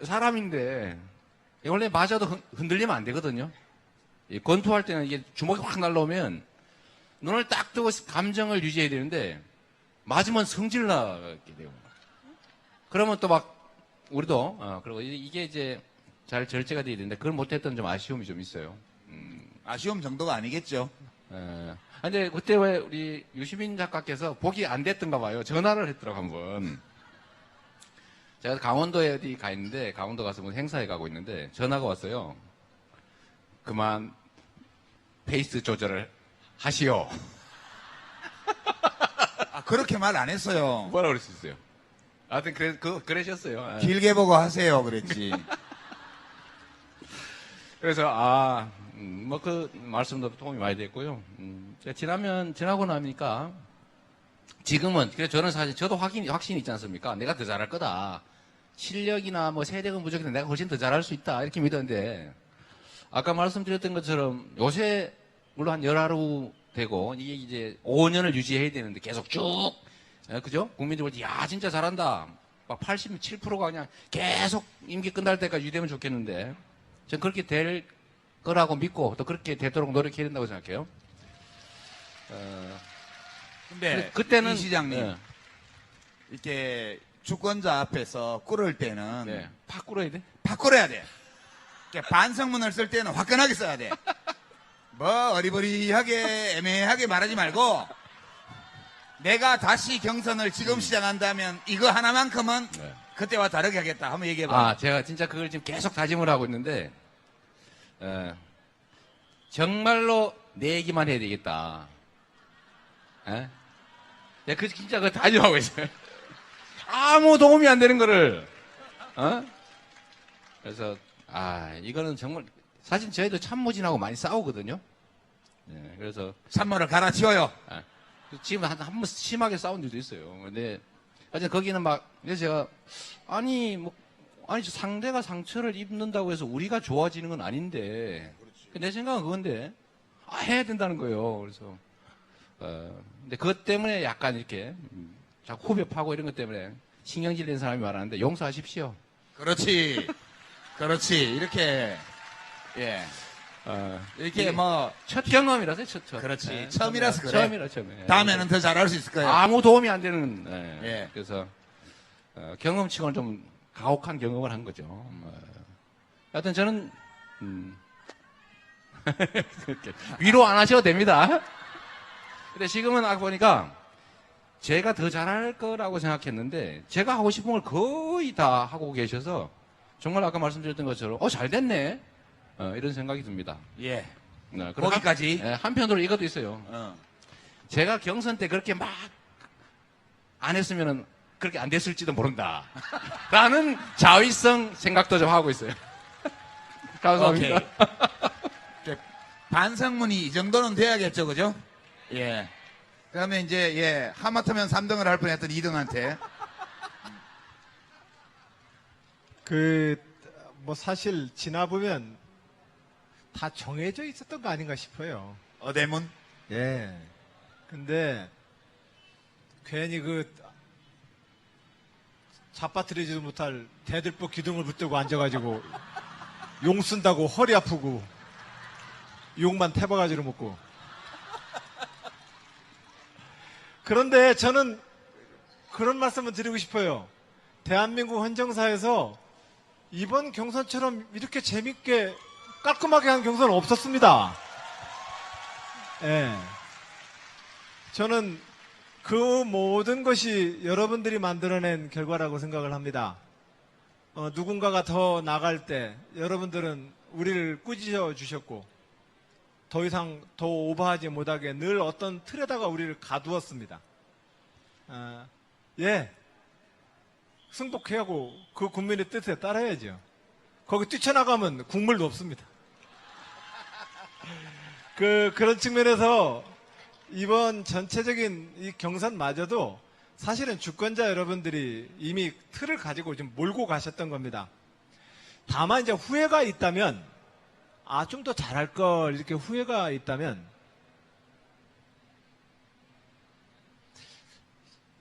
사람인데 원래 맞아도 흔들리면 안 되거든요. 권투할 때는 이게 주먹이 확 날라오면 눈을 딱 뜨고 감정을 유지해야 되는데 맞으면 성질나게 돼요. 그러면 또 막 우리도 그리고 이게 이제 잘 절제가 돼야 되는데 그걸 못했던 좀 아쉬움이 좀 있어요. 아쉬움 정도가 아니겠죠. 근데 그때 왜 우리 유시민 작가께서 복이 안 됐던가 봐요. 전화를 했더라고 한번. 제가 강원도에 어디 가 있는데 강원도 가서 무슨 행사에 가고 있는데 전화가 왔어요. 그만 페이스 조절을 하시오. 그렇게 말 안 했어요. 뭐라 그랬었어요? 하여튼 그러셨어요. 길게 보고 하세요 그랬지. 그래서 뭐 그 말씀도 도움이 많이 됐고요. 지나고 나니까 지금은 그래서 저는 사실 저도 확신이 있지 않습니까? 내가 더 잘할 거다. 실력이나 뭐 세력은 부족해도 내가 훨씬 더 잘할 수 있다 이렇게 믿었는데 아까 말씀드렸던 것처럼 요새 물론 한 열하루 되고 이게 이제 5년을 유지해야 되는데 계속 쭉 그죠? 국민들이 볼 야 진짜 잘한다. 막 87%가 그냥 계속 임기 끝날 때까지 유지되면 좋겠는데 전 그렇게 될 거라고 믿고 또 그렇게 되도록 노력해야 된다고 생각해요. 근데 그때는 이 시장님 네. 이렇게 주권자 앞에서 꿇을 때는 네. 팍 꿇어야 돼. 팍 꿇어야 돼. 이렇게 반성문을 쓸 때는 화끈하게 써야 돼. 뭐 어리버리하게 애매하게 말하지 말고 내가 다시 경선을 지금 시작한다면 이거 하나만큼은 네. 그때와 다르게 하겠다. 한번 얘기해봐. 제가 진짜 그걸 지금 계속 다짐을 하고 있는데, 정말로 내 얘기만 해야 되겠다. 내가 진짜 그거 다짐하고 있어요. 아무 도움이 안 되는 거를, 그래서, 이거는 정말, 사실 저희도 참모진하고 많이 싸우거든요. 그래서, 산모를 갈아치워요. 지금 한번 심하게 싸운 적도 있어요. 근데, 하여튼 거기는 그래서 제가, 아니, 상대가 상처를 입는다고 해서 우리가 좋아지는 건 아닌데, 내 생각은 그건데, 해야 된다는 거예요. 그래서, 근데 그것 때문에 약간 이렇게, 자꾸 후벼 파고 이런 것 때문에 신경질 낸 사람이 말하는데 용서하십시오. 그렇지. 그렇지. 이렇게, 예. 이렇게 뭐, 첫 경험이라서 첫. 그렇지. 처음이라서 그래. 처음에. 다음에는 더 잘할 수 있을 거예요. 아무 도움이 안 되는, 예. 그래서, 경험치고는 좀 가혹한 경험을 한 거죠. 하여튼 저는, 위로 안 하셔도 됩니다. 근데 지금은 아까 보니까 제가 더 잘할 거라고 생각했는데 제가 하고 싶은 걸 거의 다 하고 계셔서 정말 아까 말씀드렸던 것처럼 잘 됐네 이런 생각이 듭니다. 예. 그리고 거기까지? 한편으로 이것도 있어요. 어. 제가 경선 때 그렇게 막 안 했으면 그렇게 안 됐을지도 모른다 라는 자위성 생각도 좀 하고 있어요. 감사합니다. 오케이. 반성문이 이 정도는 돼야겠죠, 그죠? 예. 그다음에 이제 예 하마터면 3등을 할 뻔했던 2등한테 뭐 사실 지나보면 다 정해져 있었던 거 아닌가 싶어요. 어대문 예. 근데 괜히 잡아뜨리지도 못할 대들보 기둥을 붙들고 앉아가지고 용 쓴다고 허리 아프고 욕만 태바가지로 먹고. 그런데 저는 그런 말씀을 드리고 싶어요. 대한민국 헌정사에서 이번 경선처럼 이렇게 재밌게 깔끔하게 한 경선은 없었습니다. 예. 저는 그 모든 것이 여러분들이 만들어낸 결과라고 생각을 합니다. 누군가가 더 나갈 때 여러분들은 우리를 꾸짖어 주셨고 더 이상 더 오버하지 못하게 늘 어떤 틀에다가 우리를 가두었습니다. 예. 승복해하고 그 국민의 뜻에 따라야죠. 거기 뛰쳐나가면 국물도 없습니다. 그런 측면에서 이번 전체적인 이 경선마저도 사실은 주권자 여러분들이 이미 틀을 가지고 좀 몰고 가셨던 겁니다. 다만 이제 후회가 있다면, 좀 더 잘할 걸 이렇게 후회가 있다면,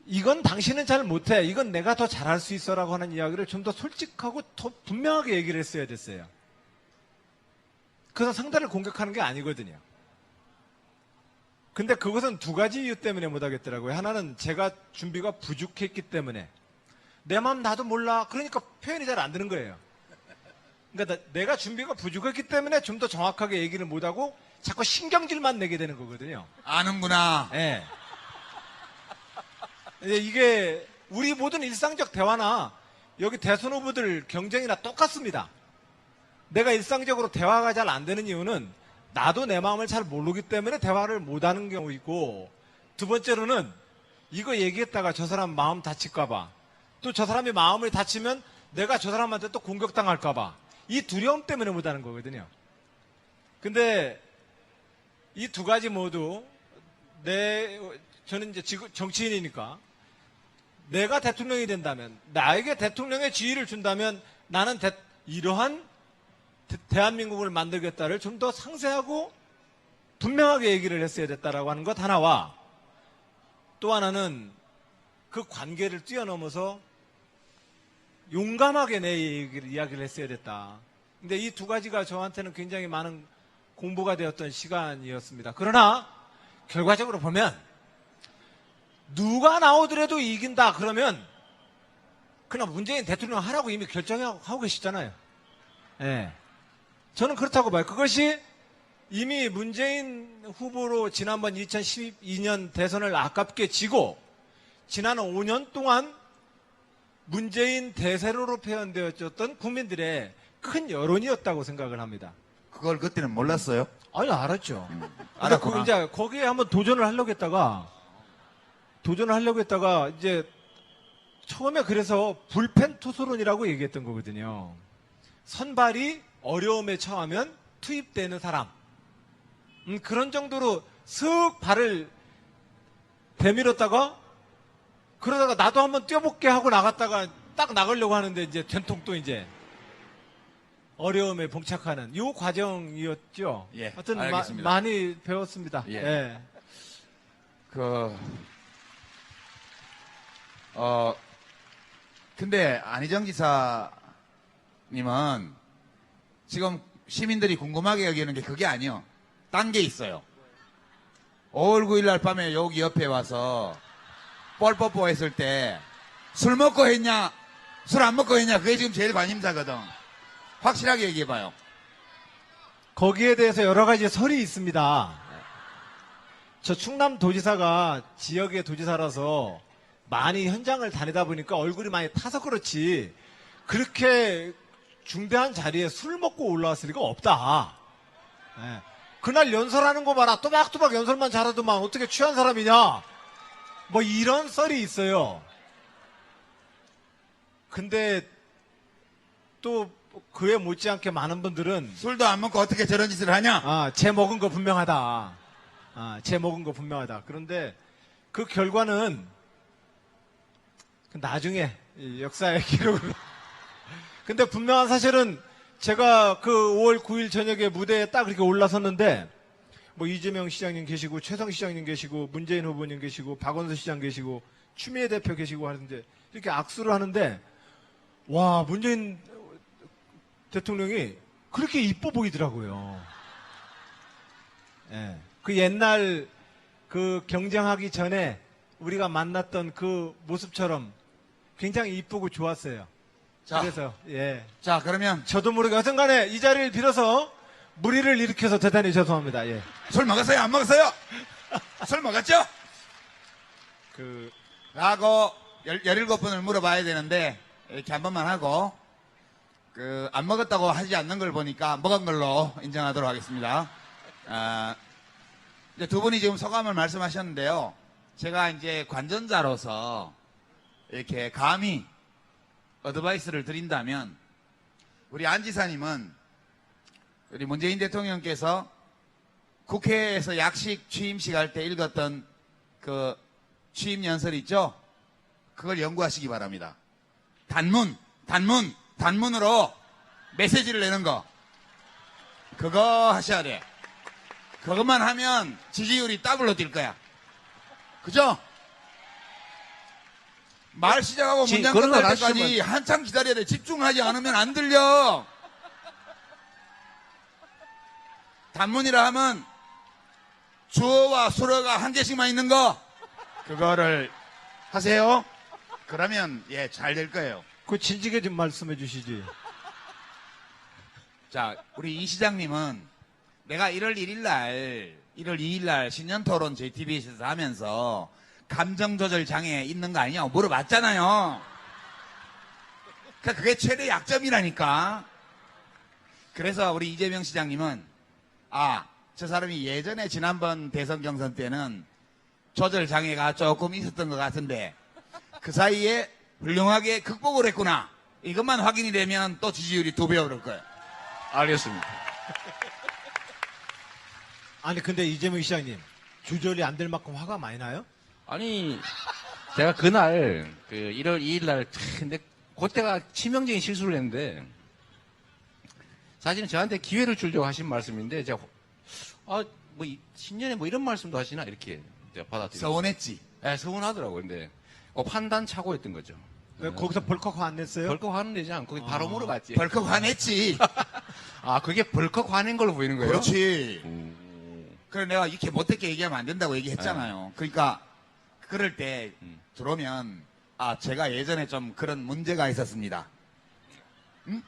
이건 당신은 잘 못해, 이건 내가 더 잘할 수 있어라고 하는 이야기를 좀 더 솔직하고 더 분명하게 얘기를 했어야 됐어요. 그래서 상대를 공격하는 게 아니거든요. 근데 그것은 두 가지 이유 때문에 못하겠더라고요. 하나는 제가 준비가 부족했기 때문에, 내 마음 나도 몰라, 그러니까 표현이 잘 안 되는 거예요. 그러니까 내가 준비가 부족했기 때문에 좀 더 정확하게 얘기를 못하고 자꾸 신경질만 내게 되는 거거든요. 아는구나. 예. 이게 우리 모든 일상적 대화나 여기 대선 후보들 경쟁이나 똑같습니다. 내가 일상적으로 대화가 잘 안 되는 이유는 나도 내 마음을 잘 모르기 때문에 대화를 못하는 경우이고, 두 번째로는 이거 얘기했다가 저 사람 마음 다칠까봐, 또 저 사람이 마음을 다치면 내가 저 사람한테 또 공격당할까봐, 이 두려움 때문에 못하는 거거든요. 근데 이 두 가지 모두 저는 이제 정치인이니까 내가 대통령이 된다면, 나에게 대통령의 지위를 준다면 나는 이러한 대한민국을 만들겠다를 좀 더 상세하고 분명하게 얘기를 했어야 됐다라고 하는 것 하나와, 또 하나는 그 관계를 뛰어넘어서 용감하게 내 이야기를 했어야 됐다. 근데 이 두 가지가 저한테는 굉장히 많은 공부가 되었던 시간이었습니다. 그러나 결과적으로 보면 누가 나오더라도 이긴다 그러면 그냥 문재인 대통령 하라고 이미 결정하고 계시잖아요. 예. 저는 그렇다고 봐요. 그것이 이미 문재인 후보로 지난번 2012년 대선을 아깝게 지고 지난 5년 동안 문재인 대세로로 표현되었던 국민들의 큰 여론이었다고 생각을 합니다. 그걸 그때는 몰랐어요? 아니, 알았죠. 근데 알았구나. 이제 거기에 한번 도전을 하려고 했다가 이제 처음에 그래서 불펜 투수론이라고 얘기했던 거거든요. 선발이 어려움에 처하면 투입되는 사람. 그런 정도로 슥 발을 대밀었다가 그러다가 나도 한번 뛰어볼게 하고 나갔다가 딱 나가려고 하는데 이제 된통 또 이제 어려움에 봉착하는 이 과정이었죠. 예, 하여튼 알겠습니다. 많이 배웠습니다. 예. 예. 근데 안희정 지사님은 지금 시민들이 궁금하게 여기는 게 그게 아니요. 딴 게 있어요. 5월 9일 날 밤에 여기 옆에 와서 뻘뽀뽀 했을 때 술 먹고 했냐, 술 안 먹고 했냐, 그게 지금 제일 관심사거든. 확실하게 얘기해봐요. 거기에 대해서 여러 가지 설이 있습니다. 저 충남도지사가 지역의 도지사라서 많이 현장을 다니다 보니까 얼굴이 많이 타서 그렇지 그렇게 중대한 자리에 술 먹고 올라왔을 리가 없다. 예. 그날 연설하는 거 봐라. 또박또박 연설만 잘하더만 어떻게 취한 사람이냐. 뭐 이런 썰이 있어요. 근데 또 그에 못지않게 많은 분들은 술도 안 먹고 어떻게 저런 짓을 하냐? 쟤 먹은 거 분명하다. 쟤 먹은 거 분명하다. 그런데 그 결과는 나중에 이 역사의 기록으로. 근데 분명한 사실은 제가 그 5월 9일 저녁에 무대에 딱 이렇게 올라섰는데 뭐 이재명 시장님 계시고 최성 시장님 계시고 문재인 후보님 계시고 박원순 시장 계시고 추미애 대표 계시고 하는데 이렇게 악수를 하는데 와 문재인 대통령이 그렇게 이뻐 보이더라고요. 예. 그 옛날 그 경쟁하기 전에 우리가 만났던 그 모습처럼 굉장히 이쁘고 좋았어요. 자, 그래서 예. 자, 그러면 저도 모르게 하여튼간에 이 자리를 빌어서 무리를 일으켜서 대단히 죄송합니다. 예. 술 먹었어요? 안 먹었어요? 술 먹었죠? 그 라고 17번을 물어봐야 되는데 이렇게 한 번만 하고 안 먹었다고 하지 않는 걸 보니까 먹은 걸로 인정하도록 하겠습니다. 이제 두 분이 지금 소감을 말씀하셨는데요. 제가 이제 관전자로서 이렇게 감히 어드바이스를 드린다면 우리 안 지사님은 우리 문재인 대통령께서 국회에서 약식 취임식 할 때 읽었던 그 취임 연설 있죠? 그걸 연구하시기 바랍니다. 단문으로 메시지를 내는 거. 그거 하셔야 돼. 그것만 하면 지지율이 더블로 뛸 거야. 그죠? 말 시작하고 문장 그런 거 끝날 때까지 하시면- 한참 기다려야 돼. 집중하지 않으면 안 들려. 단문이라 하면 주어와 수어가 한 개씩만 있는 거. 그거를 하세요. 그러면 예, 잘 될 거예요. 그 진지하게 좀 말씀해 주시지. 자, 우리 이 시장님은 내가 1월 1일 날, 1월 2일 날 신년토론 JTBC에서 하면서 감정조절 장애 있는 거 아니냐고 물어봤잖아요. 그러니까 그게 최대 약점이라니까. 그래서 우리 이재명 시장님은 저 사람이 예전에 지난번 대선 경선 때는 조절 장애가 조금 있었던 것 같은데 그 사이에 훌륭하게 극복을 했구나. 이것만 확인이 되면 또 지지율이 2배 오를 거예요. 알겠습니다. 아니 근데 이재명 시장님 조절이 안 될 만큼 화가 많이 나요? 아니, 제가 그날, 1월 2일 날, 근데, 그때가 치명적인 실수를 했는데, 사실은 저한테 기회를 주려고 하신 말씀인데, 제가, 신년에 뭐 이런 말씀도 하시나? 이렇게 제가 받아들였어요. 서운했지. 네, 서운하더라고요. 근데, 판단 착오였던 거죠. 왜 거기서 벌컥 화 안 냈어요? 벌컥 화는 되지 않고, 바로 물어봤지. 벌컥 화냈지. 그게 벌컥 화낸 걸로 보이는 거예요? 그렇지. 그래 내가 이렇게 못되게 얘기하면 안 된다고 얘기했잖아요. 그러니까 그럴 때 들어오면 제가 예전에 좀 그런 문제가 있었습니다. 응?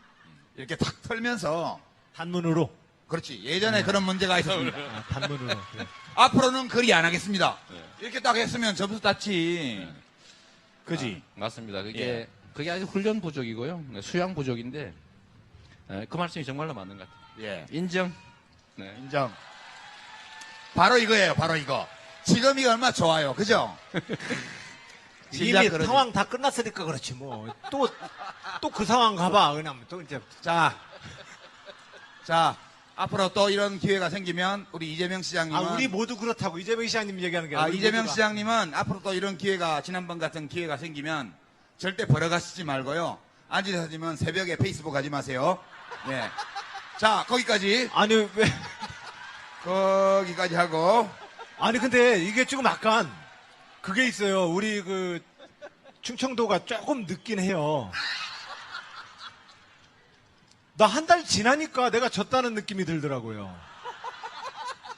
이렇게 탁 털면서 단문으로. 그렇지. 예전에 그런 문제가 있었습니다. 단문으로. 그래. 앞으로는 그리 안 하겠습니다. 이렇게 딱 했으면 점수 땄지. 그지? 맞습니다. 그게, 예. 그게 아주 훈련 부족이고요. 수양 부족인데, 그 말씀이 정말로 맞는 것 같아요. 예. 인정. 네. 인정. 바로 이거예요. 바로 이거. 지금 이거 얼마나 좋아요. 그죠? 진짜 이미 그러지. 상황 다 끝났으니까 그렇지 뭐. 또 그 상황 가봐. 그냥 또 이제. 자, 앞으로 또 이런 기회가 생기면 우리 이재명 시장님은 우리 모두 그렇다고 이재명 시장님 얘기하는 게 아니라. 우리 이재명 모두가. 시장님은 앞으로 또 이런 기회가 지난번 같은 기회가 생기면 절대 벌어가시지 말고요. 안지사님은 새벽에 페이스북 하지 마세요. 네. 자, 거기까지 아니 왜? 거기까지 하고 아니 근데 이게 조금 약간 그게 있어요. 우리 그 충청도가 조금 늦긴 해요. 나 한 달 지나니까 내가 졌다는 느낌이 들더라고요.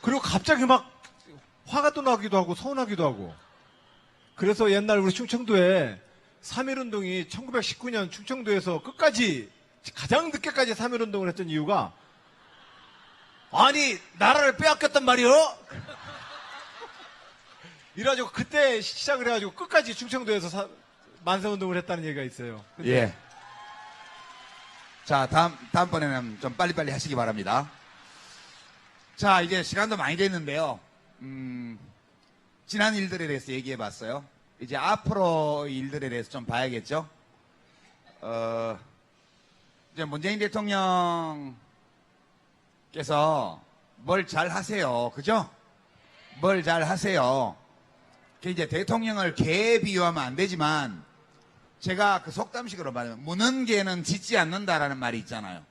그리고 갑자기 막 화가 또 나기도 하고 서운하기도 하고. 그래서 옛날 우리 충청도에 3.1운동이 1919년 충청도에서 끝까지 가장 늦게까지 3.1운동을 했던 이유가 아니 나라를 빼앗겼단 말이요. 이래가지고 그때 시작을 해가지고 끝까지 충청도에서 만세운동을 했다는 얘기가 있어요. 근데 예. 자, 다음번에는 좀 빨리빨리 하시기 바랍니다. 자, 이제 시간도 많이 됐는데요. 지난 일들에 대해서 얘기해 봤어요. 이제 앞으로 일들에 대해서 좀 봐야겠죠. 이제 문재인 대통령께서 뭘 잘 하세요. 그죠? 뭘 잘 하세요. 이제 대통령을 개에 비유하면 안 되지만 제가 그 속담식으로 말하면 무는 개는 짖지 않는다라는 말이 있잖아요.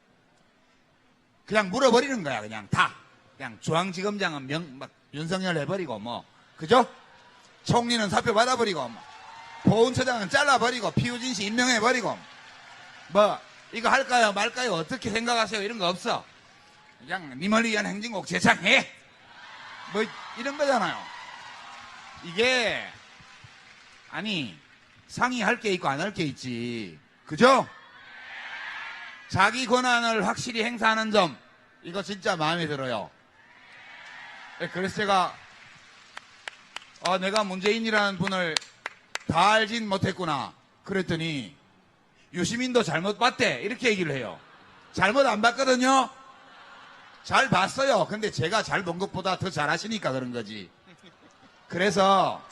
그냥 물어버리는 거야. 그냥 다. 그냥 중앙지검장은 막 윤석열 해버리고 뭐 그죠? 총리는 사표 받아버리고 뭐 보훈처장은 잘라버리고 피우진 씨 임명해버리고 뭐 이거 할까요 말까요 어떻게 생각하세요 이런 거 없어. 그냥 님을 위한 행진곡 제창해 뭐 이런 거잖아요. 이게 아니 상의할 게 있고 안 할 게 있지 그죠? 자기 권한을 확실히 행사하는 점 이거 진짜 마음에 들어요. 그래서 제가 내가 문재인이라는 분을 다 알진 못했구나 그랬더니 유시민도 잘못 봤대 이렇게 얘기를 해요. 잘못 안 봤거든요. 잘 봤어요. 근데 제가 잘 본 것보다 더 잘하시니까 그런 거지. 그래서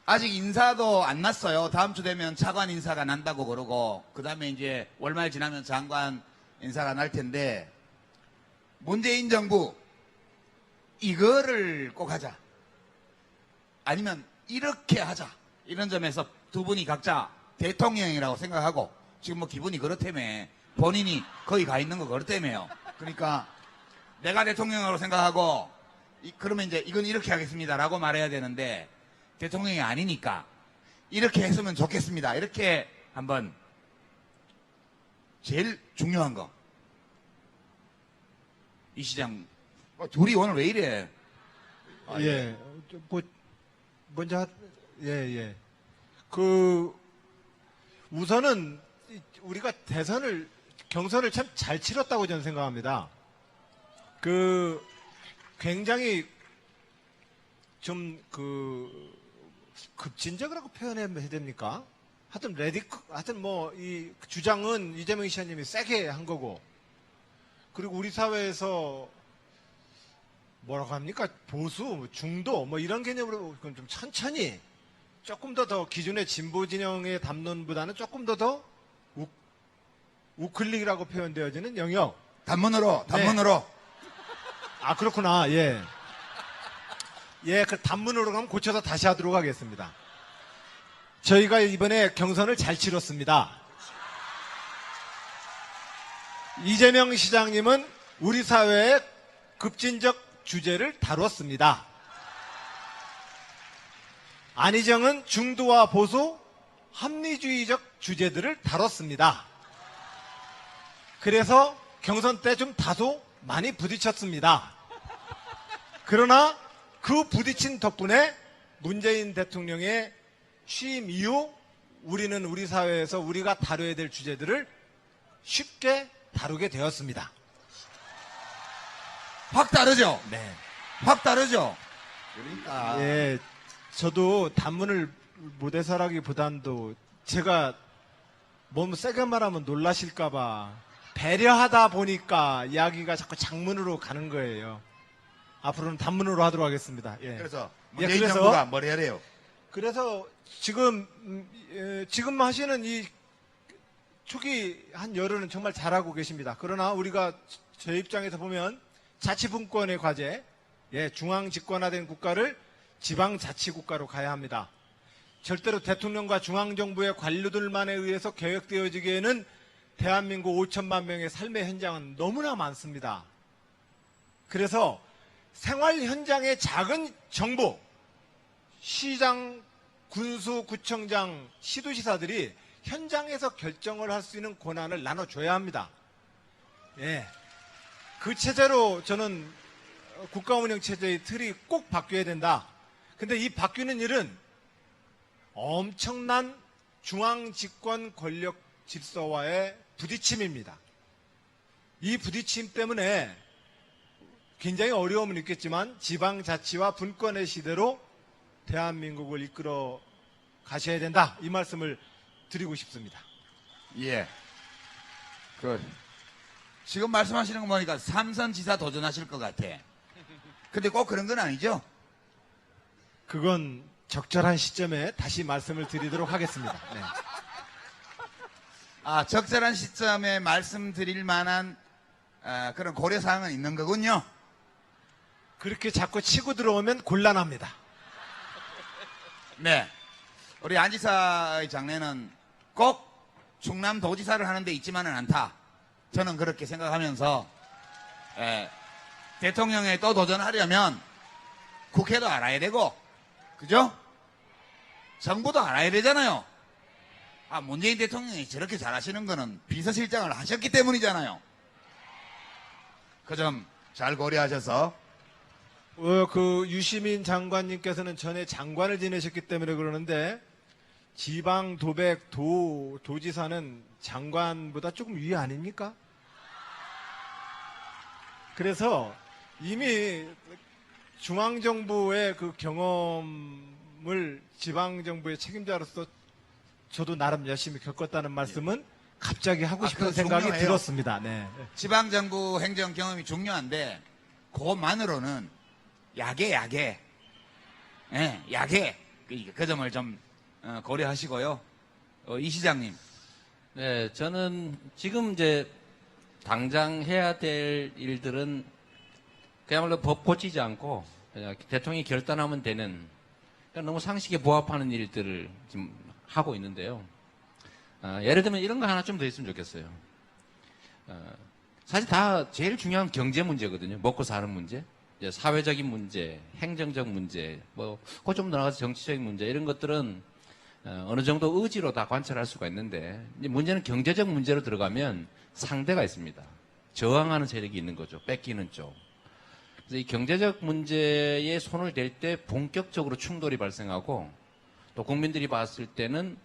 아직 인사도 안 났어요. 다음 주 되면 차관 인사가 난다고 그러고 그 다음에 이제 월말 지나면 장관 인사가 날 텐데 문재인 정부 이거를 꼭 하자. 아니면 이렇게 하자. 이런 점에서 두 분이 각자 대통령이라고 생각하고 지금 뭐 기분이 그렇다며 본인이 거기 가 있는 거 그렇다며요. 그러니까 내가 대통령으로 생각하고 그러면 이제 이건 이렇게 하겠습니다라고 말해야 되는데 대통령이 아니니까 이렇게 했으면 좋겠습니다. 이렇게 한번 제일 중요한 거. 이 시장 둘이 오늘 왜 이래? 예. 먼저 예. 우선은 우리가 경선을 참 잘 치렀다고 저는 생각합니다. 굉장히 좀 급진적이라고 표현해야 됩니까? 하여튼 뭐 이 주장은 이재명 시장님이 세게 한 거고, 그리고 우리 사회에서 뭐라고 합니까? 보수, 중도 뭐 이런 개념으로 좀 천천히 조금 더 기존의 진보 진영의 담론보다는 조금 더 우클릭이라고 표현되어지는 영역. 단문으로. 아, 그렇구나. 예. 예, 그 단문으로 가면 고쳐서 다시 하도록 하겠습니다. 저희가 이번에 경선을 잘 치렀습니다. 이재명 시장님은 우리 사회의 급진적 주제를 다뤘습니다. 안희정은 중도와 보수, 합리주의적 주제들을 다뤘습니다. 그래서 경선 때 좀 다소 많이 부딪혔습니다. 그러나 그 부딪힌 덕분에 문재인 대통령의 취임 이후 우리는 우리 사회에서 우리가 다뤄야 될 주제들을 쉽게 다루게 되었습니다. 확 다르죠? 네. 확 다르죠? 그러니까. 예, 저도 단문을 못 해설하기보단도 제가 너무 세게 말하면 놀라실까봐 배려하다 보니까 이야기가 자꾸 장문으로 가는 거예요. 앞으로는 단문으로 하도록 하겠습니다. 예. 그래서 예, 문재인 정부가 뭘 해야 돼요? 그래서 지금 하시는 이 초기 한 열흘은 정말 잘하고 계십니다. 그러나 우리가 제 입장에서 보면 자치분권의 과제, 중앙 집권화된 국가를 지방자치국가로 가야 합니다. 절대로 대통령과 중앙정부의 관료들만에 의해서 계획되어지기에는 대한민국 5천만 명의 삶의 현장은 너무나 많습니다. 그래서 생활 현장의 작은 정부, 시장, 군수, 구청장, 시도지사들이 현장에서 결정을 할 수 있는 권한을 나눠줘야 합니다. 예. 그 체제로 저는 국가운영 체제의 틀이 꼭 바뀌어야 된다. 근데 이 바뀌는 일은 엄청난 중앙집권 권력 질서와의 부딪힘입니다. 이 부딪힘 때문에 굉장히 어려움은 있겠지만 지방자치와 분권의 시대로 대한민국을 이끌어 가셔야 된다. 이 말씀을 드리고 싶습니다. 예. 지금 말씀하시는 거 보니까 삼선 지사 도전하실 것 같아. 근데 꼭 그런 건 아니죠? 그건 적절한 시점에 다시 말씀을 드리도록 하겠습니다. 네. 적절한 시점에 말씀드릴 만한 그런 고려사항은 있는 거군요. 그렇게 자꾸 치고 들어오면 곤란합니다. 네. 우리 안지사의 장래는 꼭 충남도지사를 하는 데 있지만은 않다. 저는 그렇게 생각하면서, 대통령에 또 도전하려면 국회도 알아야 되고, 그죠? 정부도 알아야 되잖아요. 아, 문재인 대통령이 저렇게 잘하시는 거는 비서실장을 하셨기 때문이잖아요. 그 점 잘 고려하셔서. 그 유시민 장관님께서는 전에 장관을 지내셨기 때문에 그러는데 지방 도백 도지사는 장관보다 조금 위에 아닙니까? 그래서 이미 중앙정부의 그 경험을 지방정부의 책임자로서 저도 나름 열심히 겪었다는 말씀은 갑자기 하고 싶은 그거 생각이 중요해요. 들었습니다. 네. 지방정부 행정 경험이 중요한데, 그것만으로는 약해. 예, 약해. 그 점을 좀 고려하시고요. 이 시장님. 네, 저는 지금 이제 당장 해야 될 일들은 그야말로 법 고치지 않고 그냥 대통령이 결단하면 되는 그러니까 너무 상식에 부합하는 일들을 지금 하고 있는데요. 예를 들면 이런 거 하나 좀 더 있으면 좋겠어요. 사실 다 제일 중요한 경제 문제거든요. 먹고 사는 문제, 이제 사회적인 문제, 행정적 문제, 그거 좀 나가서 정치적인 문제 이런 것들은 어느 정도 의지로 다 관찰할 수가 있는데 이제 문제는 경제적 문제로 들어가면 상대가 있습니다. 저항하는 세력이 있는 거죠. 뺏기는 쪽. 그래서 이 경제적 문제에 손을 댈 때 본격적으로 충돌이 발생하고 또 국민들이 봤을 때는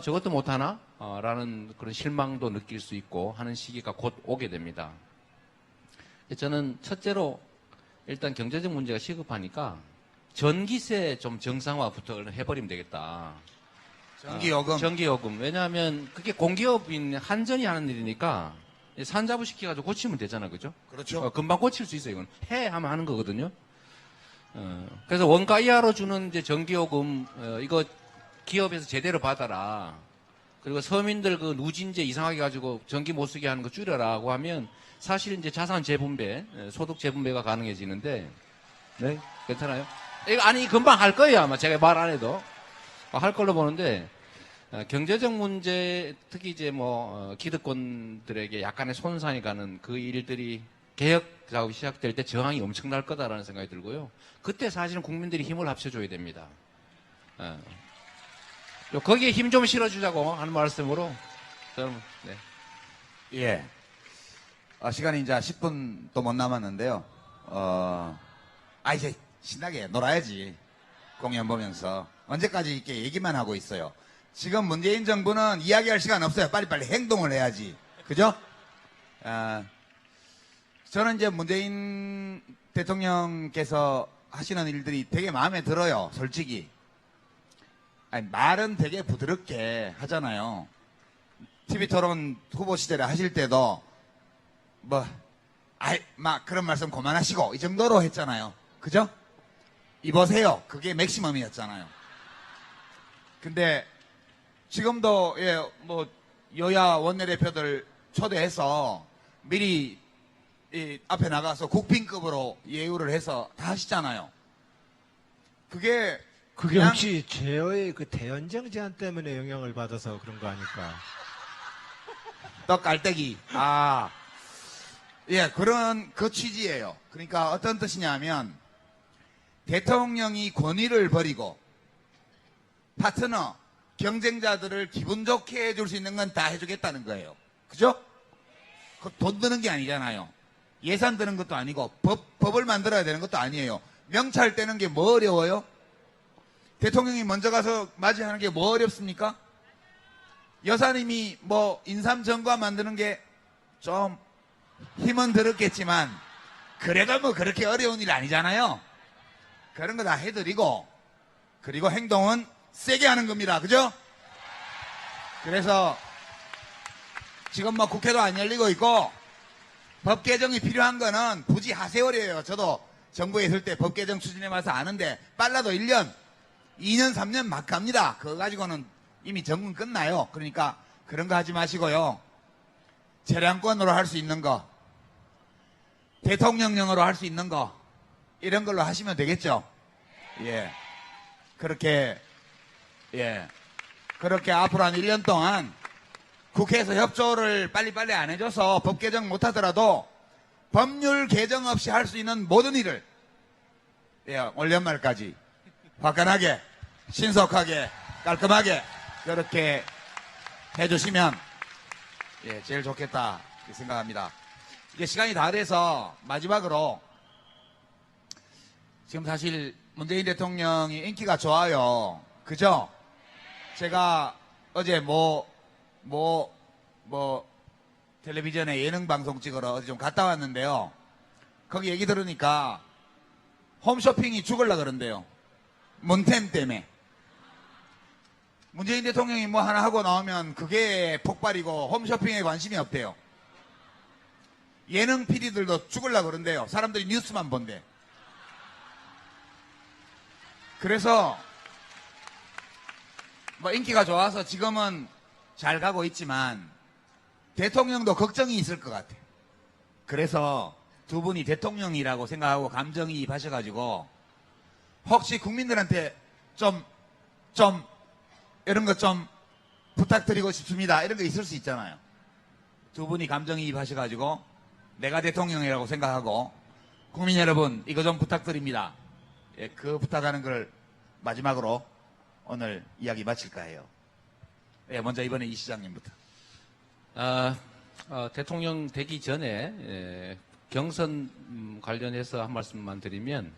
저것도 못하나? 라는 그런 실망도 느낄 수 있고 하는 시기가 곧 오게 됩니다. 저는 첫째로 일단 경제적 문제가 시급하니까 전기세 좀 정상화부터 해버리면 되겠다. 전기요금. 전기요금. 왜냐하면 그게 공기업인 한전이 하는 일이니까 산자부 시켜가지고 고치면 되잖아, 그죠? 그렇죠. 금방 고칠 수 있어요, 이건. 하면 하는 거거든요. 그래서 원가 이하로 주는 이제 전기요금, 이거 기업에서 제대로 받아라. 그리고 서민들 그 누진제 이상하게 가지고 전기 못 쓰게 하는 거 줄여라고 하면 사실 이제 자산 재분배, 소득 재분배가 가능해지는데, 네? 괜찮아요? 이거 아니, 금방 할 거예요, 아마. 제가 말 안 해도. 할 걸로 보는데, 경제적 문제, 특히 이제 기득권들에게 약간의 손상이 가는 그 일들이 개혁 작업이 시작될 때 저항이 엄청날 거다라는 생각이 들고요. 그때 사실은 국민들이 힘을 합쳐줘야 됩니다. 거기에 힘 좀 실어주자고 하는 말씀으로 저는 네. 예. 시간이 이제 10분도 못 남았는데요. 이제 신나게 놀아야지. 공연 보면서. 언제까지 이렇게 얘기만 하고 있어요. 지금 문재인 정부는 이야기할 시간 없어요. 빨리빨리 행동을 해야지. 그죠? 저는 이제 문재인 대통령께서 하시는 일들이 되게 마음에 들어요. 솔직히. 말은 되게 부드럽게 하잖아요. TV 토론 후보 시절에 하실 때도 막 그런 말씀 그만하시고 이 정도로 했잖아요. 그죠? 이보세요. 그게 맥시멈이었잖아요. 근데 지금도 여야 원내대표들 초대해서 미리 앞에 나가서 국빈급으로 예우를 해서 다 하시잖아요. 그게 그냥 혹시 제어의 그 대연정 제한 때문에 영향을 받아서 그런 거 아닐까? 떡 깔때기. 그런 그 취지예요. 그러니까 어떤 뜻이냐면 대통령이 권위를 버리고 파트너, 경쟁자들을 기분 좋게 해줄 수 있는 건 다 해주겠다는 거예요. 그죠? 돈 드는 게 아니잖아요. 예산 드는 것도 아니고 법을 만들어야 되는 것도 아니에요. 명찰 떼는 게 뭐 어려워요? 대통령이 먼저 가서 맞이하는 게 뭐 어렵습니까? 여사님이 인삼정과 만드는 게 좀 힘은 들었겠지만 그래도 그렇게 어려운 일 아니잖아요. 그런 거 다 해드리고 그리고 행동은 세게 하는 겁니다. 그죠? 그래서 지금 국회도 안 열리고 있고 법 개정이 필요한 거는 부지 하세월이에요. 저도 정부에 있을 때 법 개정 추진해봐서 아는데 빨라도 1년, 2년, 3년 막 갑니다. 그거 가지고는 이미 정권 끝나요. 그러니까 그런 거 하지 마시고요. 재량권으로 할 수 있는 거, 대통령령으로 할 수 있는 거 이런 걸로 하시면 되겠죠. 예, 그렇게 예. 그렇게 앞으로 한 1년 동안 국회에서 협조를 빨리빨리 안 해줘서 법 개정 못하더라도 법률 개정 없이 할 수 있는 모든 일을 예, 올 연말까지 화끈하게 신속하게 깔끔하게 이렇게 해주시면 예, 제일 좋겠다 생각합니다. 이게 시간이 다 돼서 마지막으로 지금 사실 문재인 대통령이 인기가 좋아요. 그죠? 제가 어제 텔레비전에 예능 방송 찍으러 어디 좀 갔다 왔는데요. 거기 얘기 들으니까 홈쇼핑이 죽을라 그런대요. 문템 때문에. 문재인 대통령이 뭐 하나 하고 나오면 그게 폭발이고 홈쇼핑에 관심이 없대요. 예능 PD들도 죽을라 그런대요. 사람들이 뉴스만 본대. 그래서 뭐 인기가 좋아서 지금은 잘 가고 있지만 대통령도 걱정이 있을 것 같아요. 그래서 두 분이 대통령이라고 생각하고 감정이입하셔가지고 혹시 국민들한테 좀 이런 것 좀 부탁드리고 싶습니다. 이런 거 있을 수 있잖아요. 두 분이 감정이입하셔가지고 내가 대통령이라고 생각하고 국민 여러분 이거 좀 부탁드립니다. 예, 그 부탁하는 걸 마지막으로 오늘 이야기 마칠까 해요. 예, 먼저 이번에 이 시장님부터. 대통령 되기 전에 경선 관련해서 한 말씀만 드리면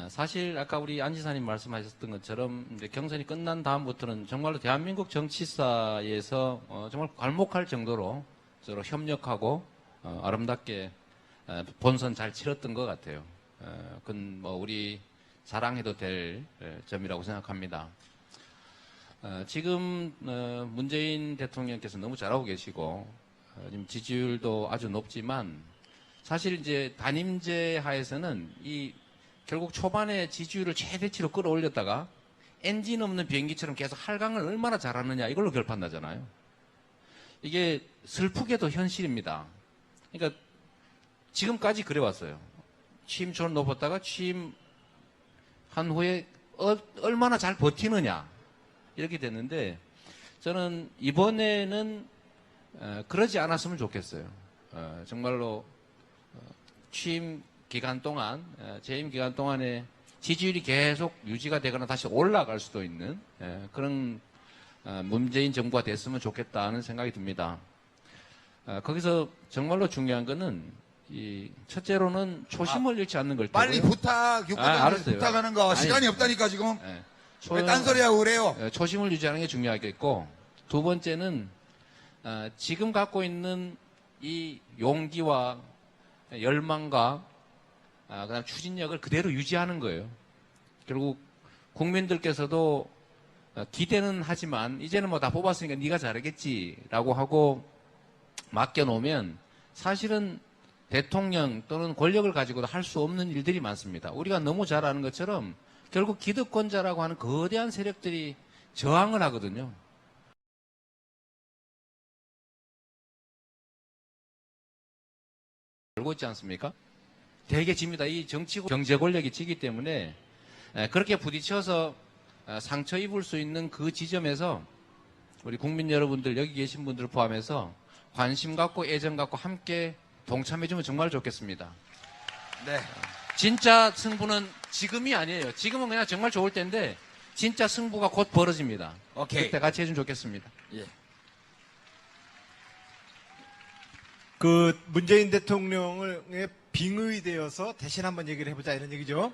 사실 아까 우리 안 지사님 말씀하셨던 것처럼 이제 경선이 끝난 다음부터는 정말로 대한민국 정치사에서 정말 괄목할 정도로 서로 협력하고 아름답게 본선 잘 치렀던 것 같아요. 그건 뭐 우리 자랑해도 될 점이라고 생각합니다. 지금 문재인 대통령께서 너무 잘하고 계시고 지금 지지율도 아주 높지만 사실 이제 단임제 하에서는 이 결국 초반에 지지율을 최대치로 끌어올렸다가 엔진 없는 비행기처럼 계속 할강을 얼마나 잘하느냐 이걸로 결판나잖아요. 이게 슬프게도 현실입니다. 그러니까 지금까지 그래왔어요. 취임처럼 높았다가 취임한 후에 얼마나 잘 버티느냐 이렇게 됐는데 저는 이번에는 그러지 않았으면 좋겠어요. 정말로 취임 기간 동안 재임 기간 동안에 지지율이 계속 유지가 되거나 다시 올라갈 수도 있는 그런 문재인 정부가 됐으면 좋겠다는 생각이 듭니다. 거기서 정말로 중요한 거는 이 첫째로는 초심을 잃지 않는 걸 빨리 테고요. 부탁, 육과장님 부탁하는 거 시간이 없다니까 지금. 왜 딴소리하고 그래요? 초심을 유지하는 게 중요하겠고 두 번째는 지금 갖고 있는 이 용기와 열망과 그다음 추진력을 그대로 유지하는 거예요. 결국 국민들께서도 기대는 하지만 이제는 뭐 다 뽑았으니까 네가 잘하겠지라고 하고 맡겨놓으면 사실은 대통령 또는 권력을 가지고도 할 수 없는 일들이 많습니다. 우리가 너무 잘 아는 것처럼 결국 기득권자라고 하는 거대한 세력들이 저항을 하거든요. 알고 있지 않습니까? 대개 집니다. 이 정치고 경제 권력이 지기 때문에 그렇게 부딪혀서 상처 입을 수 있는 그 지점에서 우리 국민 여러분들 여기 계신 분들을 포함해서 관심 갖고 애정 갖고 함께 동참해주면 정말 좋겠습니다. 네. 진짜 승부는 지금이 아니에요. 지금은 그냥 정말 좋을 때인데 진짜 승부가 곧 벌어집니다. 오케이. 그때 같이 해주면 좋겠습니다. 예. 그 문재인 대통령의 빙의되어서 대신 한번 얘기를 해보자 이런 얘기죠.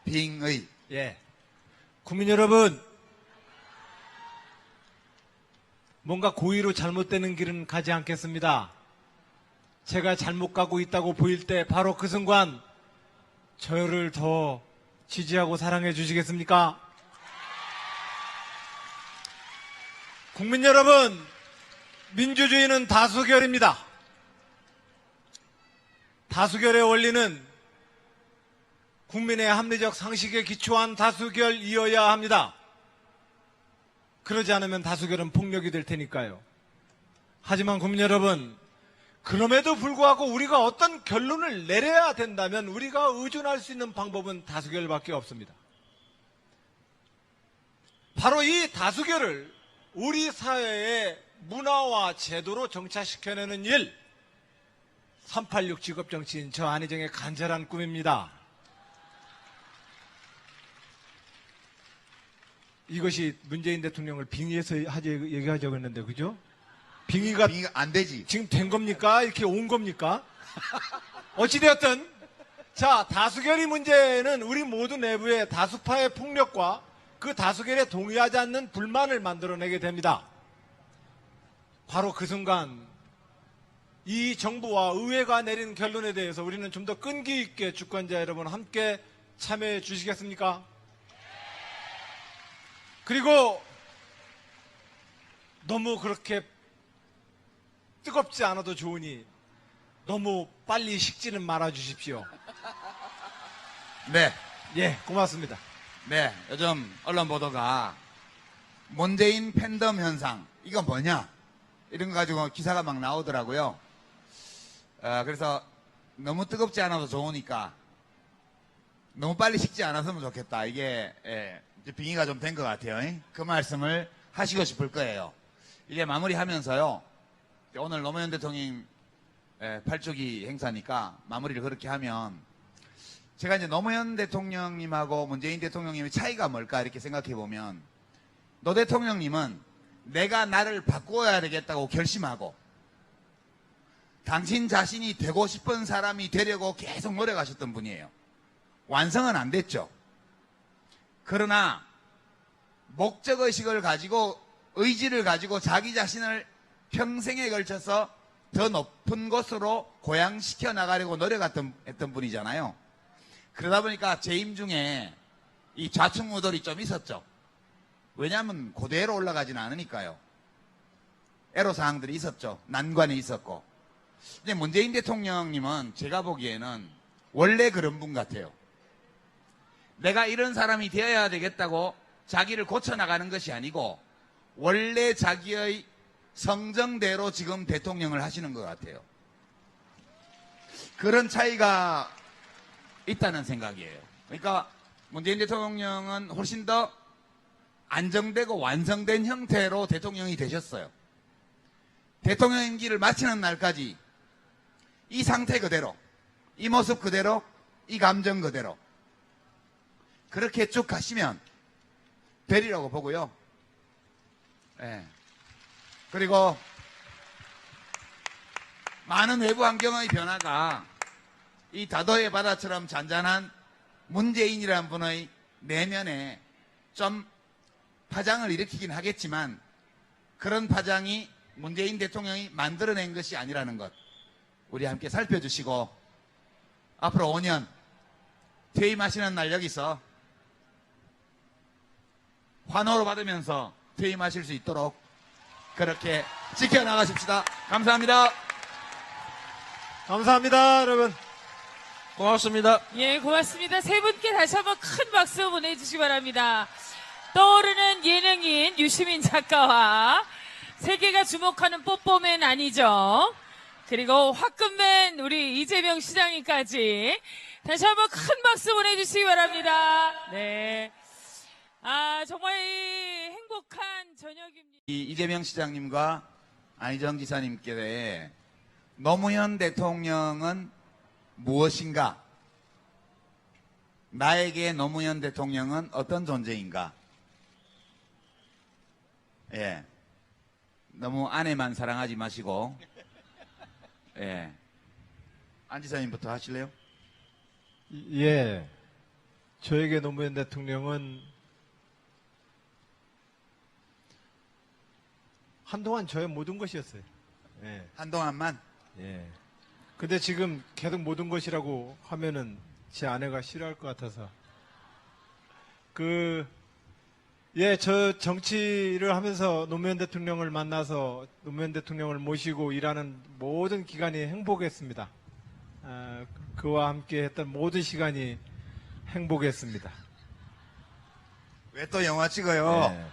빙의. 예. 국민 여러분, 뭔가 고의로 잘못되는 길은 가지 않겠습니다. 제가 잘못 가고 있다고 보일 때 바로 그 순간 저를 더 지지하고 사랑해 주시겠습니까? 국민 여러분, 민주주의는 다수결입니다. 다수결의 원리는 국민의 합리적 상식에 기초한 다수결이어야 합니다. 그러지 않으면 다수결은 폭력이 될 테니까요. 하지만 국민 여러분, 그럼에도 불구하고 우리가 어떤 결론을 내려야 된다면 우리가 의존할 수 있는 방법은 다수결밖에 없습니다. 바로 이 다수결을 우리 사회의 문화와 제도로 정착시켜내는 일, 386 직업정치인 저 안희정의 간절한 꿈입니다. 이것이 문재인 대통령을 빙의해서 얘기하자고 했는데, 그죠? 빙의가 안 되지. 지금 된 겁니까? 이렇게 온 겁니까? 어찌되었든, 자, 다수결의 문제는 우리 모두 내부의 다수파의 폭력과 그 다수결에 동의하지 않는 불만을 만들어내게 됩니다. 바로 그 순간, 이 정부와 의회가 내린 결론에 대해서 우리는 좀 더 끈기 있게 주권자 여러분 함께 참여해 주시겠습니까? 그리고 너무 그렇게 뜨겁지 않아도 좋으니 너무 빨리 식지는 말아 주십시오. 네. 예, 고맙습니다. 네. 요즘 언론 보도가 문재인 팬덤 현상, 이건 뭐냐? 이런 거 가지고 기사가 막 나오더라고요. 그래서 너무 뜨겁지 않아도 좋으니까 너무 빨리 식지 않았으면 좋겠다. 이게 이제 빙의가 좀 된 것 같아요. 그 말씀을 하시고 싶을 거예요. 이게 마무리하면서요. 오늘 노무현 대통령 8주기 행사니까 마무리를 그렇게 하면 제가 이제 노무현 대통령님하고 문재인 대통령님의 차이가 뭘까 이렇게 생각해 보면 노 대통령님은 내가 나를 바꾸어야 되겠다고 결심하고 당신 자신이 되고 싶은 사람이 되려고 계속 노력하셨던 분이에요. 완성은 안 됐죠. 그러나 목적의식을 가지고 의지를 가지고 자기 자신을 평생에 걸쳐서 더 높은 곳으로 고양시켜 나가려고 노력했던 분이잖아요. 그러다 보니까 재임 중에 이 좌충우돌이 좀 있었죠. 왜냐하면 그대로 올라가지는 않으니까요. 애로사항들이 있었죠. 난관이 있었고. 근데 문재인 대통령님은 제가 보기에는 원래 그런 분 같아요. 내가 이런 사람이 되어야 되겠다고 자기를 고쳐나가는 것이 아니고 원래 자기의 성정대로 지금 대통령을 하시는 것 같아요. 그런 차이가 있다는 생각이에요. 그러니까 문재인 대통령은 훨씬 더 안정되고 완성된 형태로 대통령이 되셨어요. 대통령 임기를 마치는 날까지 이 상태 그대로, 이 모습 그대로, 이 감정 그대로 그렇게 쭉 가시면 되리라고 보고요. 예. 그리고 많은 외부 환경의 변화가 이 다도의 바다처럼 잔잔한 문재인이라는 분의 내면에 좀 파장을 일으키긴 하겠지만 그런 파장이 문재인 대통령이 만들어낸 것이 아니라는 것 우리 함께 살펴주시고 앞으로 5년 퇴임하시는 날 여기서 환호를 받으면서 퇴임하실 수 있도록 그렇게 지켜나가십시다. 감사합니다. 감사합니다, 여러분. 고맙습니다. 예, 고맙습니다. 세 분께 다시 한번 큰 박수 보내주시기 바랍니다. 떠오르는 예능인 유시민 작가와 세계가 주목하는 뽀뽀맨 아니죠. 그리고 화끈맨 우리 이재명 시장님까지 다시 한번 큰 박수 보내주시기 바랍니다. 네. 정말 행복한 저녁입니다. 이재명 시장님과 안희정 지사님께 대해 노무현 대통령은 무엇인가? 나에게 노무현 대통령은 어떤 존재인가? 예. 너무 아내만 사랑하지 마시고, 예. 안 지사님부터 하실래요? 예. 저에게 노무현 대통령은 한동안 저의 모든 것이었어요. 예. 한동안만? 예. 근데 지금 계속 모든 것이라고 하면은 제 아내가 싫어할 것 같아서. 저 정치를 하면서 노무현 대통령을 만나서 노무현 대통령을 모시고 일하는 모든 기간이 행복했습니다. 그와 함께 했던 모든 시간이 행복했습니다. 왜 또 영화 찍어요? 예.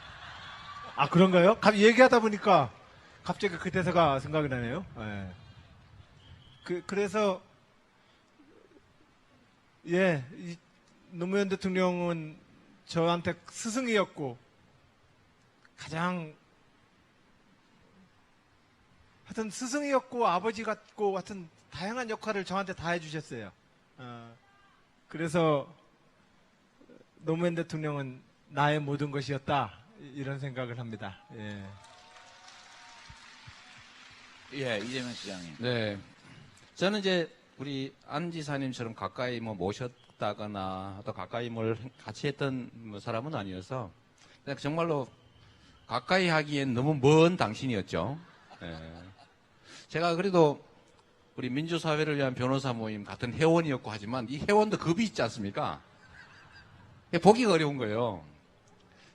그런가요? 얘기하다 보니까 갑자기 그 대사가 생각이 나네요. 예. 그래서 이 노무현 대통령은 저한테 스승이었고 가장 하여튼 스승이었고 아버지 같고 하여튼 다양한 역할을 저한테 다 해주셨어요. 그래서 노무현 대통령은 나의 모든 것이었다 이런 생각을 합니다. 예. 예, 이재명 시장님. 네. 저는 이제 우리 안 지사님처럼 가까이 뭐 모셨다거나 또 가까이 뭘 같이 했던 뭐 사람은 아니어서 그냥 정말로 가까이 하기엔 너무 먼 당신이었죠. 예. 제가 그래도 우리 민주사회를 위한 변호사 모임 같은 회원이었고 하지만 이 회원도 급이 있지 않습니까? 보기가 어려운 거예요.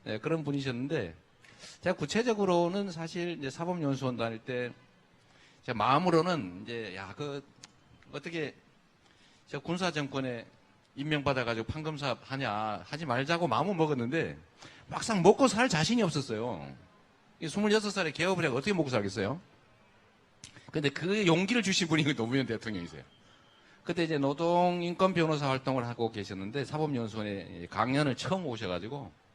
네, 그런 분이셨는데 제가 구체적으로는 사실 이제 사법연수원 다닐 때 제 마음으로는 이제 어떻게 저 군사 정권에 임명받아가지고 판검사 하지 말자고 마음은 먹었는데 막상 먹고 살 자신이 없었어요. 26살에 개업을 해서 어떻게 먹고 살겠어요? 근데 그 용기를 주신 분이 노무현 대통령이세요. 그때 이제 노동인권 변호사 활동을 하고 계셨는데 사법연수원에 강연을 처음 오셔가지고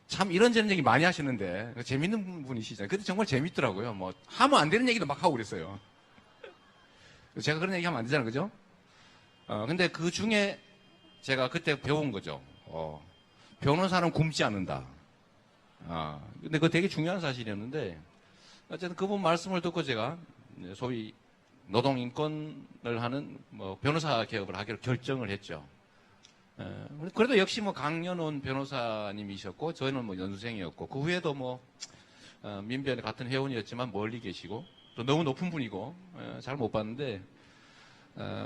참 이런저런 얘기 많이 하시는데 재밌는 분이시잖아요. 그때 정말 재밌더라고요. 뭐 하면 안 되는 얘기도 막 하고 그랬어요. 제가 그런 얘기 하면 안 되잖아요. 그죠? 근데 그 중에 제가 그때 배운 거죠. 변호사는 굶지 않는다. 근데 그거 되게 중요한 사실이었는데 어쨌든 그분 말씀을 듣고 제가 소위 노동인권을 하는 뭐 변호사 개업을 하기로 결정을 했죠. 그래도 역시 뭐 강연원 변호사님이셨고 저희는 뭐 연수생이었고 그 후에도 뭐 민변 같은 회원이었지만 멀리 계시고 또 너무 높은 분이고 잘 못 봤는데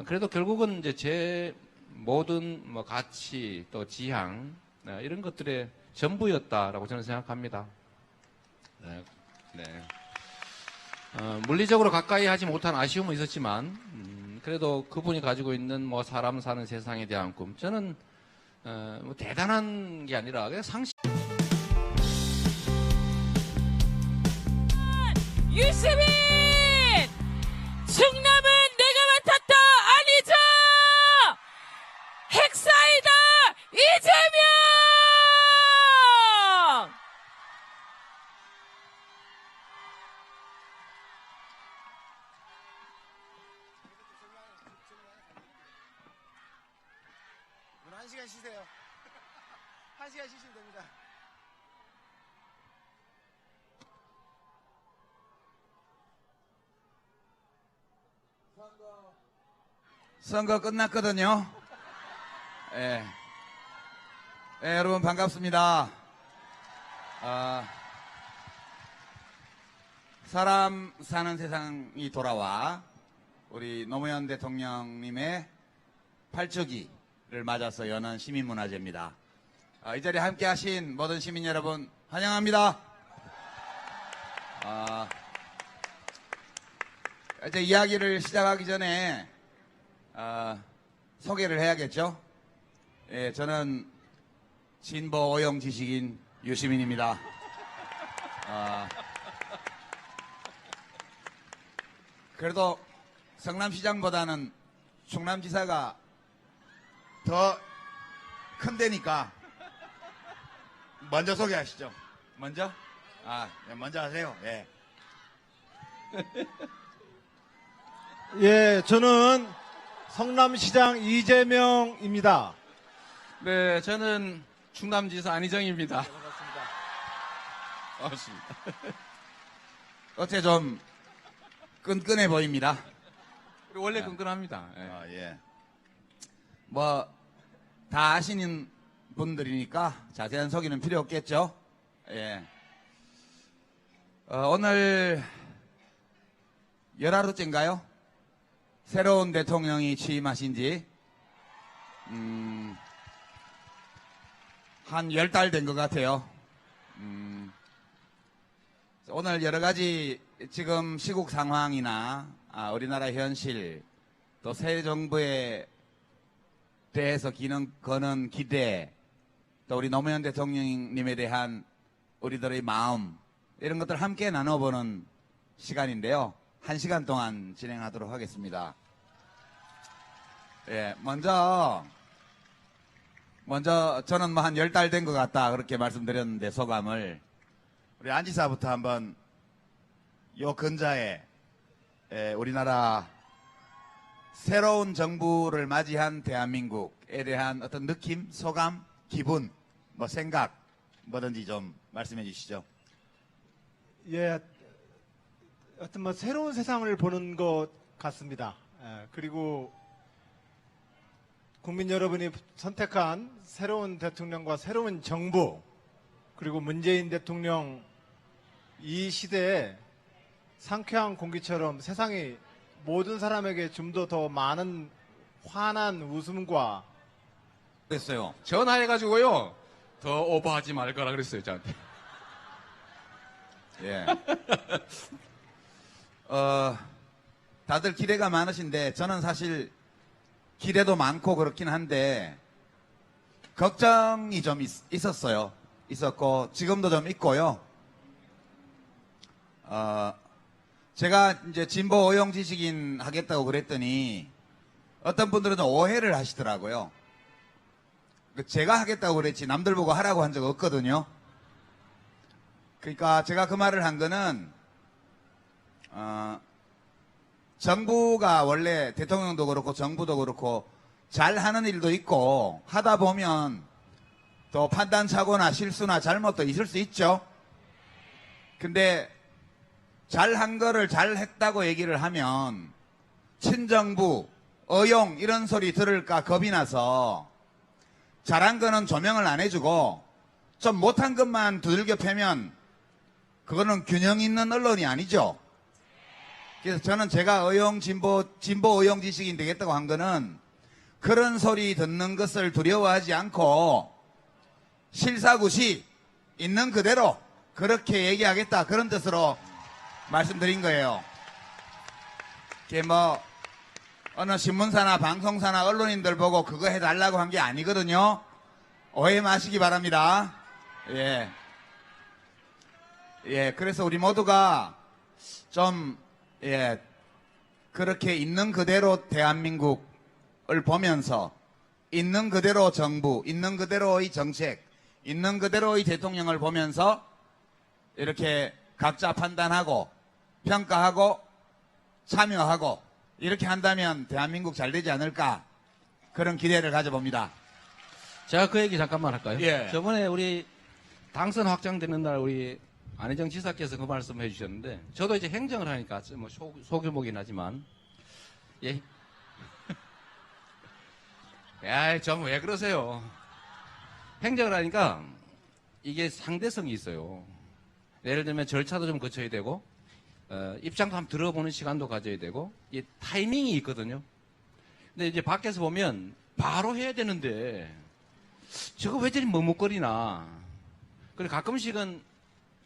그래도 결국은 이제 제 모든 뭐 가치 또 지향 이런 것들의 전부였다라고 저는 생각합니다. 네. 물리적으로 가까이 하지 못한 아쉬움은 있었지만 그래도 그분이 가지고 있는 뭐 사람 사는 세상에 대한 꿈 저는 뭐 대단한 게 아니라 그냥 상식. 유시민! 충남은 내가 맡았다! 아니죠! 핵사이다! 이재명! 오늘 1시간 쉬세요. 1시간 쉬시면 됩니다. 선거 끝났거든요. 예. 예, 여러분 반갑습니다. 사람 사는 세상이 돌아와 우리 노무현 대통령님의 8주기를 맞아서 여는 시민문화제입니다. 이 자리에 함께 하신 모든 시민 여러분 환영합니다. 이제 이야기를 시작하기 전에 소개를 해야겠죠. 예, 저는 진보 오용 지식인 유시민입니다. 그래도 성남시장보다는 충남지사가 더 큰데니까 먼저 소개하시죠. 먼저? 네, 먼저 하세요. 예. 예, 저는 성남시장 이재명입니다. 네, 저는 충남지사 안희정입니다. 반갑습니다. 반갑습니다. 어째 좀 끈끈해 보입니다. 원래 끈끈합니다. 예. 예. 뭐, 다 아시는 분들이니까 자세한 소개는 필요 없겠죠? 예. 오늘 열하루째인가요? 새로운 대통령이 취임하신 지, 한 10달 된 것 같아요. 오늘 여러 가지 지금 시국 상황이나 우리나라 현실 또 새 정부에 대해서 거는 기대 또 우리 노무현 대통령님에 대한 우리들의 마음 이런 것들을 함께 나눠보는 시간인데요. 1시간 동안 진행하도록 하겠습니다. 예, 먼저 저는 뭐 한 10달 된 것 같다 그렇게 말씀드렸는데 소감을 우리 안지사부터 한번 요 근자에 우리나라 새로운 정부를 맞이한 대한민국에 대한 어떤 느낌, 소감, 기분, 뭐 생각 뭐든지 좀 말씀해 주시죠. 예, 어떤 뭐 새로운 세상을 보는 것 같습니다. 그리고 국민 여러분이 선택한 새로운 대통령과 새로운 정부, 그리고 문재인 대통령 이 시대에 상쾌한 공기처럼 세상이 모든 사람에게 좀 더 많은 환한 웃음과 그랬어요. 전화해가지고요. 더 오버하지 말 거라 그랬어요, 저한테. 예. 다들 기대가 많으신데 저는 사실 기대도 많고 그렇긴 한데 걱정이 좀 있었어요. 있었고 지금도 좀 있고요. 제가 이제 진보 의용 지식인 하겠다고 그랬더니 어떤 분들은 오해를 하시더라고요. 제가 하겠다고 그랬지 남들 보고 하라고 한 적 없거든요. 그러니까 제가 그 말을 한 거는 정부가 원래 대통령도 그렇고 정부도 그렇고 잘하는 일도 있고 하다 보면 또 판단착오나 실수나 잘못도 있을 수 있죠. 근데 잘한 거를 잘했다고 얘기를 하면 친정부, 의용 이런 소리 들을까 겁이 나서 잘한 거는 조명을 안 해주고 좀 못한 것만 두들겨 패면 그거는 균형 있는 언론이 아니죠. 그래서 저는 제가 진보 의용 지식인 되겠다고 한 거는 그런 소리 듣는 것을 두려워하지 않고 실사구시 있는 그대로 그렇게 얘기하겠다 그런 뜻으로 말씀드린 거예요. 이게 뭐 어느 신문사나 방송사나 언론인들 보고 그거 해달라고 한 게 아니거든요. 오해 마시기 바랍니다. 예. 예, 그래서 우리 모두가 좀, 예, 그렇게 있는 그대로 대한민국을 보면서 있는 그대로 정부, 있는 그대로의 정책, 있는 그대로의 대통령을 보면서 이렇게 각자 판단하고 평가하고 참여하고 이렇게 한다면 대한민국 잘 되지 않을까 그런 기대를 가져봅니다. 제가 그 얘기 잠깐만 할까요? 예. 저번에 우리 당선 확정되는 날 우리 안희정 지사께서 그 말씀을 해주셨는데 저도 이제 행정을 하니까 뭐 소규모긴 하지만 예. 야, 좀 왜 그러세요? 행정을 하니까 이게 상대성이 있어요. 예를 들면 절차도 좀 거쳐야 되고 입장도 한번 들어보는 시간도 가져야 되고 이 타이밍이 있거든요. 근데 이제 밖에서 보면 바로 해야 되는데 저거 왜 저리 머뭇거리나. 그리고 가끔씩은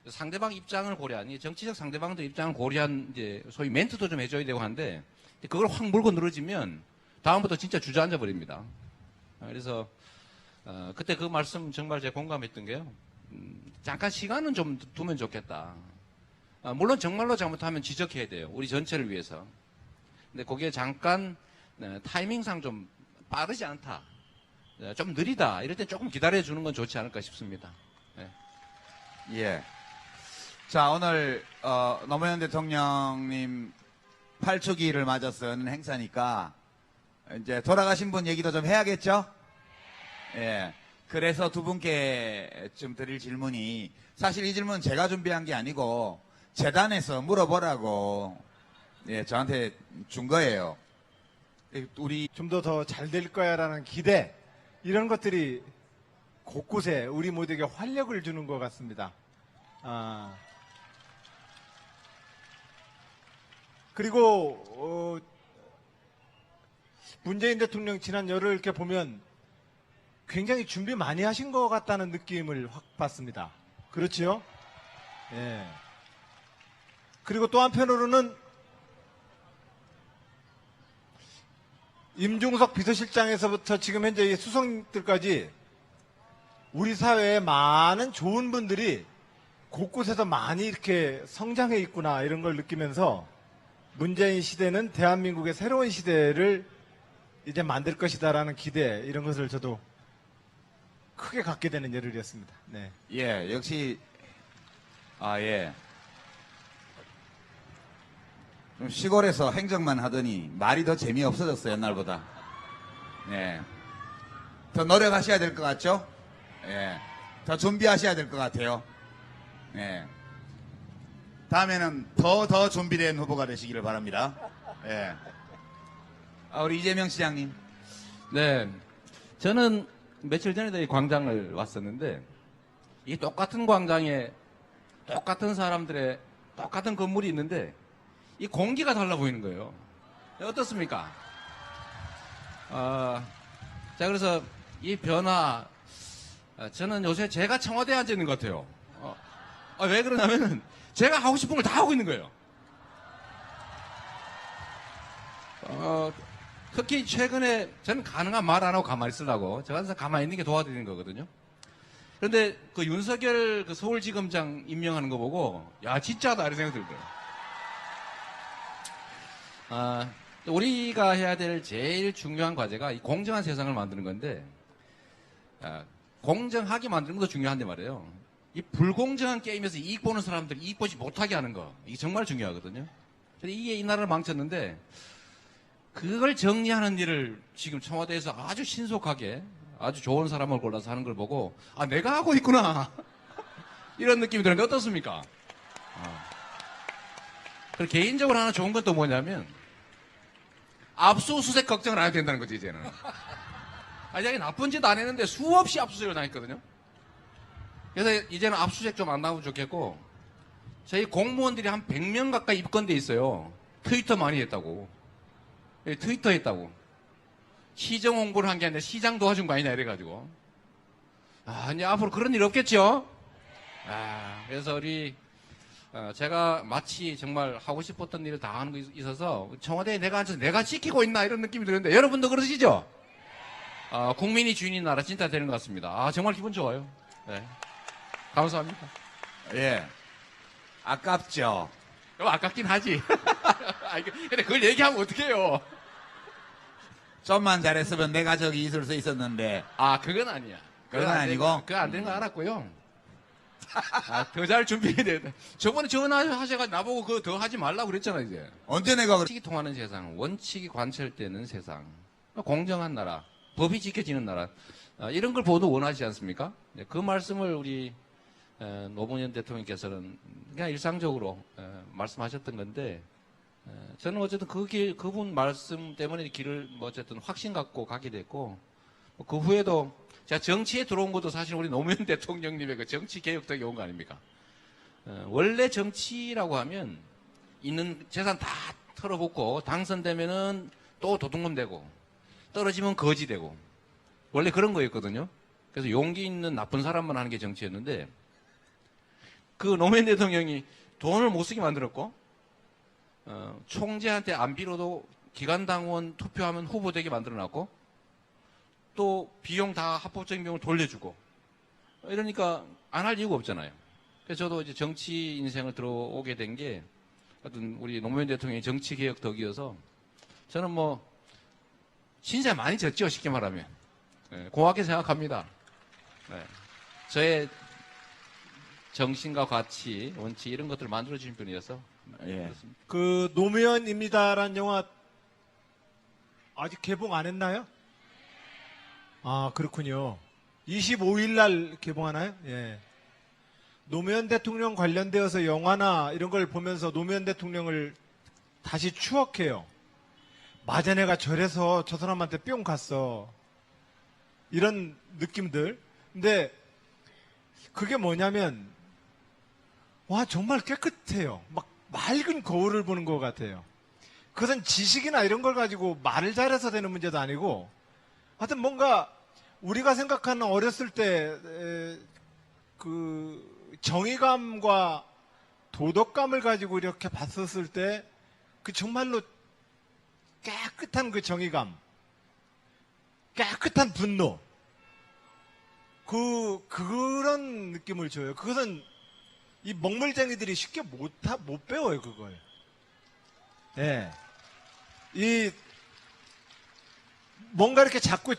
상대방 입장을 고려하니 정치적 상대방도 입장을 고려한 이제 소위 멘트도 좀 해줘야 되고 하는데 그걸 확 물고 늘어지면 다음부터 진짜 주저앉아 버립니다. 그래서 그때 그 말씀 정말 제가 공감했던 게요. 잠깐 시간은 좀 두면 좋겠다. 물론 정말로 잘못하면 지적해야 돼요. 우리 전체를 위해서. 근데 거기에 잠깐 타이밍상 좀 빠르지 않다. 좀 느리다. 이럴 때 조금 기다려주는 건 좋지 않을까 싶습니다. 네. 예. 자, 오늘 노무현 대통령님 8주기를 맞아서 여는 행사니까 이제 돌아가신 분 얘기도 좀 해야겠죠? 예. 그래서 두 분께 좀 드릴 질문이 사실 이 질문은 제가 준비한 게 아니고 재단에서 물어보라고 예, 저한테 준 거예요. 우리 좀 더 잘 될 거야라는 기대, 이런 것들이 곳곳에 우리 모두에게 활력을 주는 것 같습니다. 그리고 문재인 대통령 지난 열흘 이렇게 보면 굉장히 준비 많이 하신 것 같다는 느낌을 확 받습니다. 그렇지요? 예. 그리고 또 한편으로는 임종석 비서실장에서부터 지금 현재 수석들까지 우리 사회에 많은 좋은 분들이 곳곳에서 많이 이렇게 성장해 있구나, 이런 걸 느끼면서 문재인 시대는 대한민국의 새로운 시대를 이제 만들 것이다라는 기대, 이런 것을 저도 크게 갖게 되는 열흘이었습니다. 네. 예, 역시 아, 예. 좀 시골에서 행정만 하더니 말이 더 재미없어졌어요, 옛날보다. 예. 더 노력하셔야 될 것 같죠? 예. 더 준비하셔야 될 것 같아요. 예. 다음에는 더 준비된 후보가 되시기를 바랍니다. 예. 아, 우리 이재명 시장님. 네. 저는 며칠 전에도 이 광장을 왔었는데, 이 똑같은 광장에 똑같은 사람들의 똑같은 건물이 있는데, 이 공기가 달라 보이는 거예요. 어떻습니까? 자, 그래서 이 변화, 저는 요새 제가 청와대에 앉아 있는 것 같아요. 왜 그러냐면은, 제가 하고 싶은 걸 다 하고 있는 거예요. 특히 최근에 저는 가능한 말 안 하고 가만히 있으려고 제가 항상 가만히 있는 게 도와드리는 거거든요. 그런데 그 윤석열 그 서울지검장 임명하는 거 보고 야 진짜다 이런 생각이 들더라고요. 우리가 해야 될 제일 중요한 과제가 이 공정한 세상을 만드는 건데 공정하게 만드는 것도 중요한데 말이에요. 이 불공정한 게임에서 이익 보는 사람들이 이익 보지 못하게 하는 거 이게 정말 중요하거든요. 근데 이게 이 나라를 망쳤는데 그걸 정리하는 일을 지금 청와대에서 아주 신속하게 아주 좋은 사람을 골라서 하는 걸 보고 내가 하고 있구나 이런 느낌이 드는데 어떻습니까? 그리고 개인적으로 하나 좋은 건 또 뭐냐면 압수수색 걱정을 안 해도 된다는 거지 이제는. 자기 나쁜 짓 안 했는데 수없이 압수수색을 당했거든요. 그래서 이제는 압수수색 좀 안 나오면 좋겠고 저희 공무원들이 한 100명 가까이 입건돼 있어요. 트위터 많이 했다고. 트위터 했다고. 시정 홍보를 한 게 아니라 시장 도와준 거 아니냐 이래가지고. 이제 앞으로 그런 일 없겠죠? 그래서 제가 마치 정말 하고 싶었던 일을 다 하는 거 있어서 청와대에 내가 앉아서 내가 지키고 있나 이런 느낌이 드는데 여러분도 그러시죠? 국민이 주인인 나라 진짜 되는 것 같습니다. 정말 기분 좋아요. 네. 감사합니다. 예. 아깝죠? 아깝긴 하지. 근데 그걸 얘기하면 어떡해요? 좀만 잘했으면 내가 저기 있을 수 있었는데. 그건 아니야. 그건 아니고? 그건 안 되는 거 알았고요. 더 잘 준비해야 돼. 저번에 전화하셔가지고 나보고 그거 더 하지 말라고 그랬잖아, 이제. 언제 내가 원칙이 통하는 세상, 원칙이 관철되는 세상, 공정한 나라, 법이 지켜지는 나라, 이런 걸 모두 원하지 않습니까? 그 말씀을 우리 노무현 대통령께서는 그냥 일상적으로 말씀하셨던 건데 저는 어쨌든 그분 말씀 때문에 길을 어쨌든 확신 갖고 가게 됐고 그 후에도 제가 정치에 들어온 것도 사실 우리 노무현 대통령님의 그 정치 개혁 덕에 온 거 아닙니까? 원래 정치라고 하면 있는 재산 다 털어붓고 당선되면은 또 도둑놈 되고 떨어지면 거지 되고 원래 그런 거였거든요. 그래서 용기 있는 나쁜 사람만 하는 게 정치였는데 그 노무현 대통령이 돈을 못 쓰게 만들었고 총재한테 안 빌어도 기관당원 투표하면 후보 되게 만들어놨고 또 비용 다 합법적인 비용을 돌려주고 이러니까 안 할 이유가 없잖아요. 그래서 저도 이제 정치 인생을 들어오게 된 게 어떤 우리 노무현 대통령의 정치 개혁 덕이어서 저는 뭐 진짜 많이 졌죠, 쉽게 말하면. 고맙게 생각합니다. 저의 정신과 가치, 원칙 이런 것들을 만들어주신 분이어서 예. 그 노무현입니다라는 영화 아직 개봉 안 했나요? 그렇군요. 25일 날 개봉하나요? 예. 노무현 대통령 관련되어서 영화나 이런 걸 보면서 노무현 대통령을 다시 추억해요. 맞아, 내가 저래서 저 사람한테 뿅 갔어. 이런 느낌들. 근데 그게 뭐냐면 와, 정말 깨끗해요. 막 맑은 거울을 보는 것 같아요. 그것은 지식이나 이런 걸 가지고 말을 잘해서 되는 문제도 아니고 하여튼 뭔가 우리가 생각하는 어렸을 때 그 정의감과 도덕감을 가지고 이렇게 봤었을 때 그 정말로 깨끗한 그 정의감, 깨끗한 분노, 그런 느낌을 줘요. 그것은 이 먹물쟁이들이 쉽게 못 배워요, 그걸. 예. 뭔가 이렇게 자꾸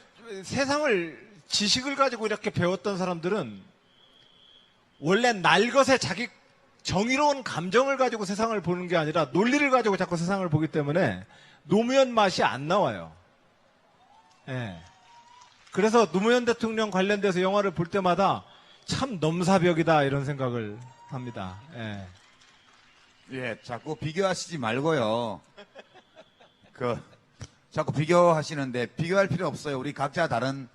지식을 가지고 이렇게 배웠던 사람들은 원래 날 것에 자기 정의로운 감정을 가지고 세상을 보는 게 아니라 논리를 가지고 자꾸 세상을 보기 때문에 노무현 맛이 안 나와요. 예. 그래서 노무현 대통령 관련돼서 영화를 볼 때마다 참 넘사벽이다 이런 생각을 합니다. 예. 예, 자꾸 비교하시지 말고요. 자꾸 비교하시는데 비교할 필요 없어요. 우리 각자 다른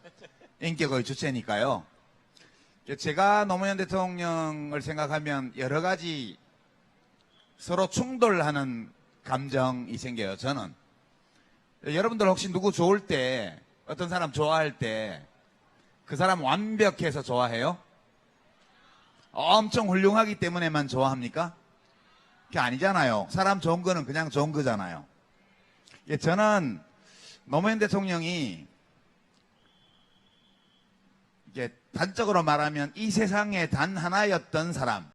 인격의 주체니까요. 제가 노무현 대통령을 생각하면 여러 가지 서로 충돌하는 감정이 생겨요, 저는. 여러분들 혹시 누구 좋을 때, 어떤 사람 좋아할 때, 그 사람 완벽해서 좋아해요? 엄청 훌륭하기 때문에만 좋아합니까? 그게 아니잖아요. 사람 좋은 거는 그냥 좋은 거잖아요. 저는 노무현 대통령이 이게 단적으로 말하면 이 세상에 단 하나였던 사람,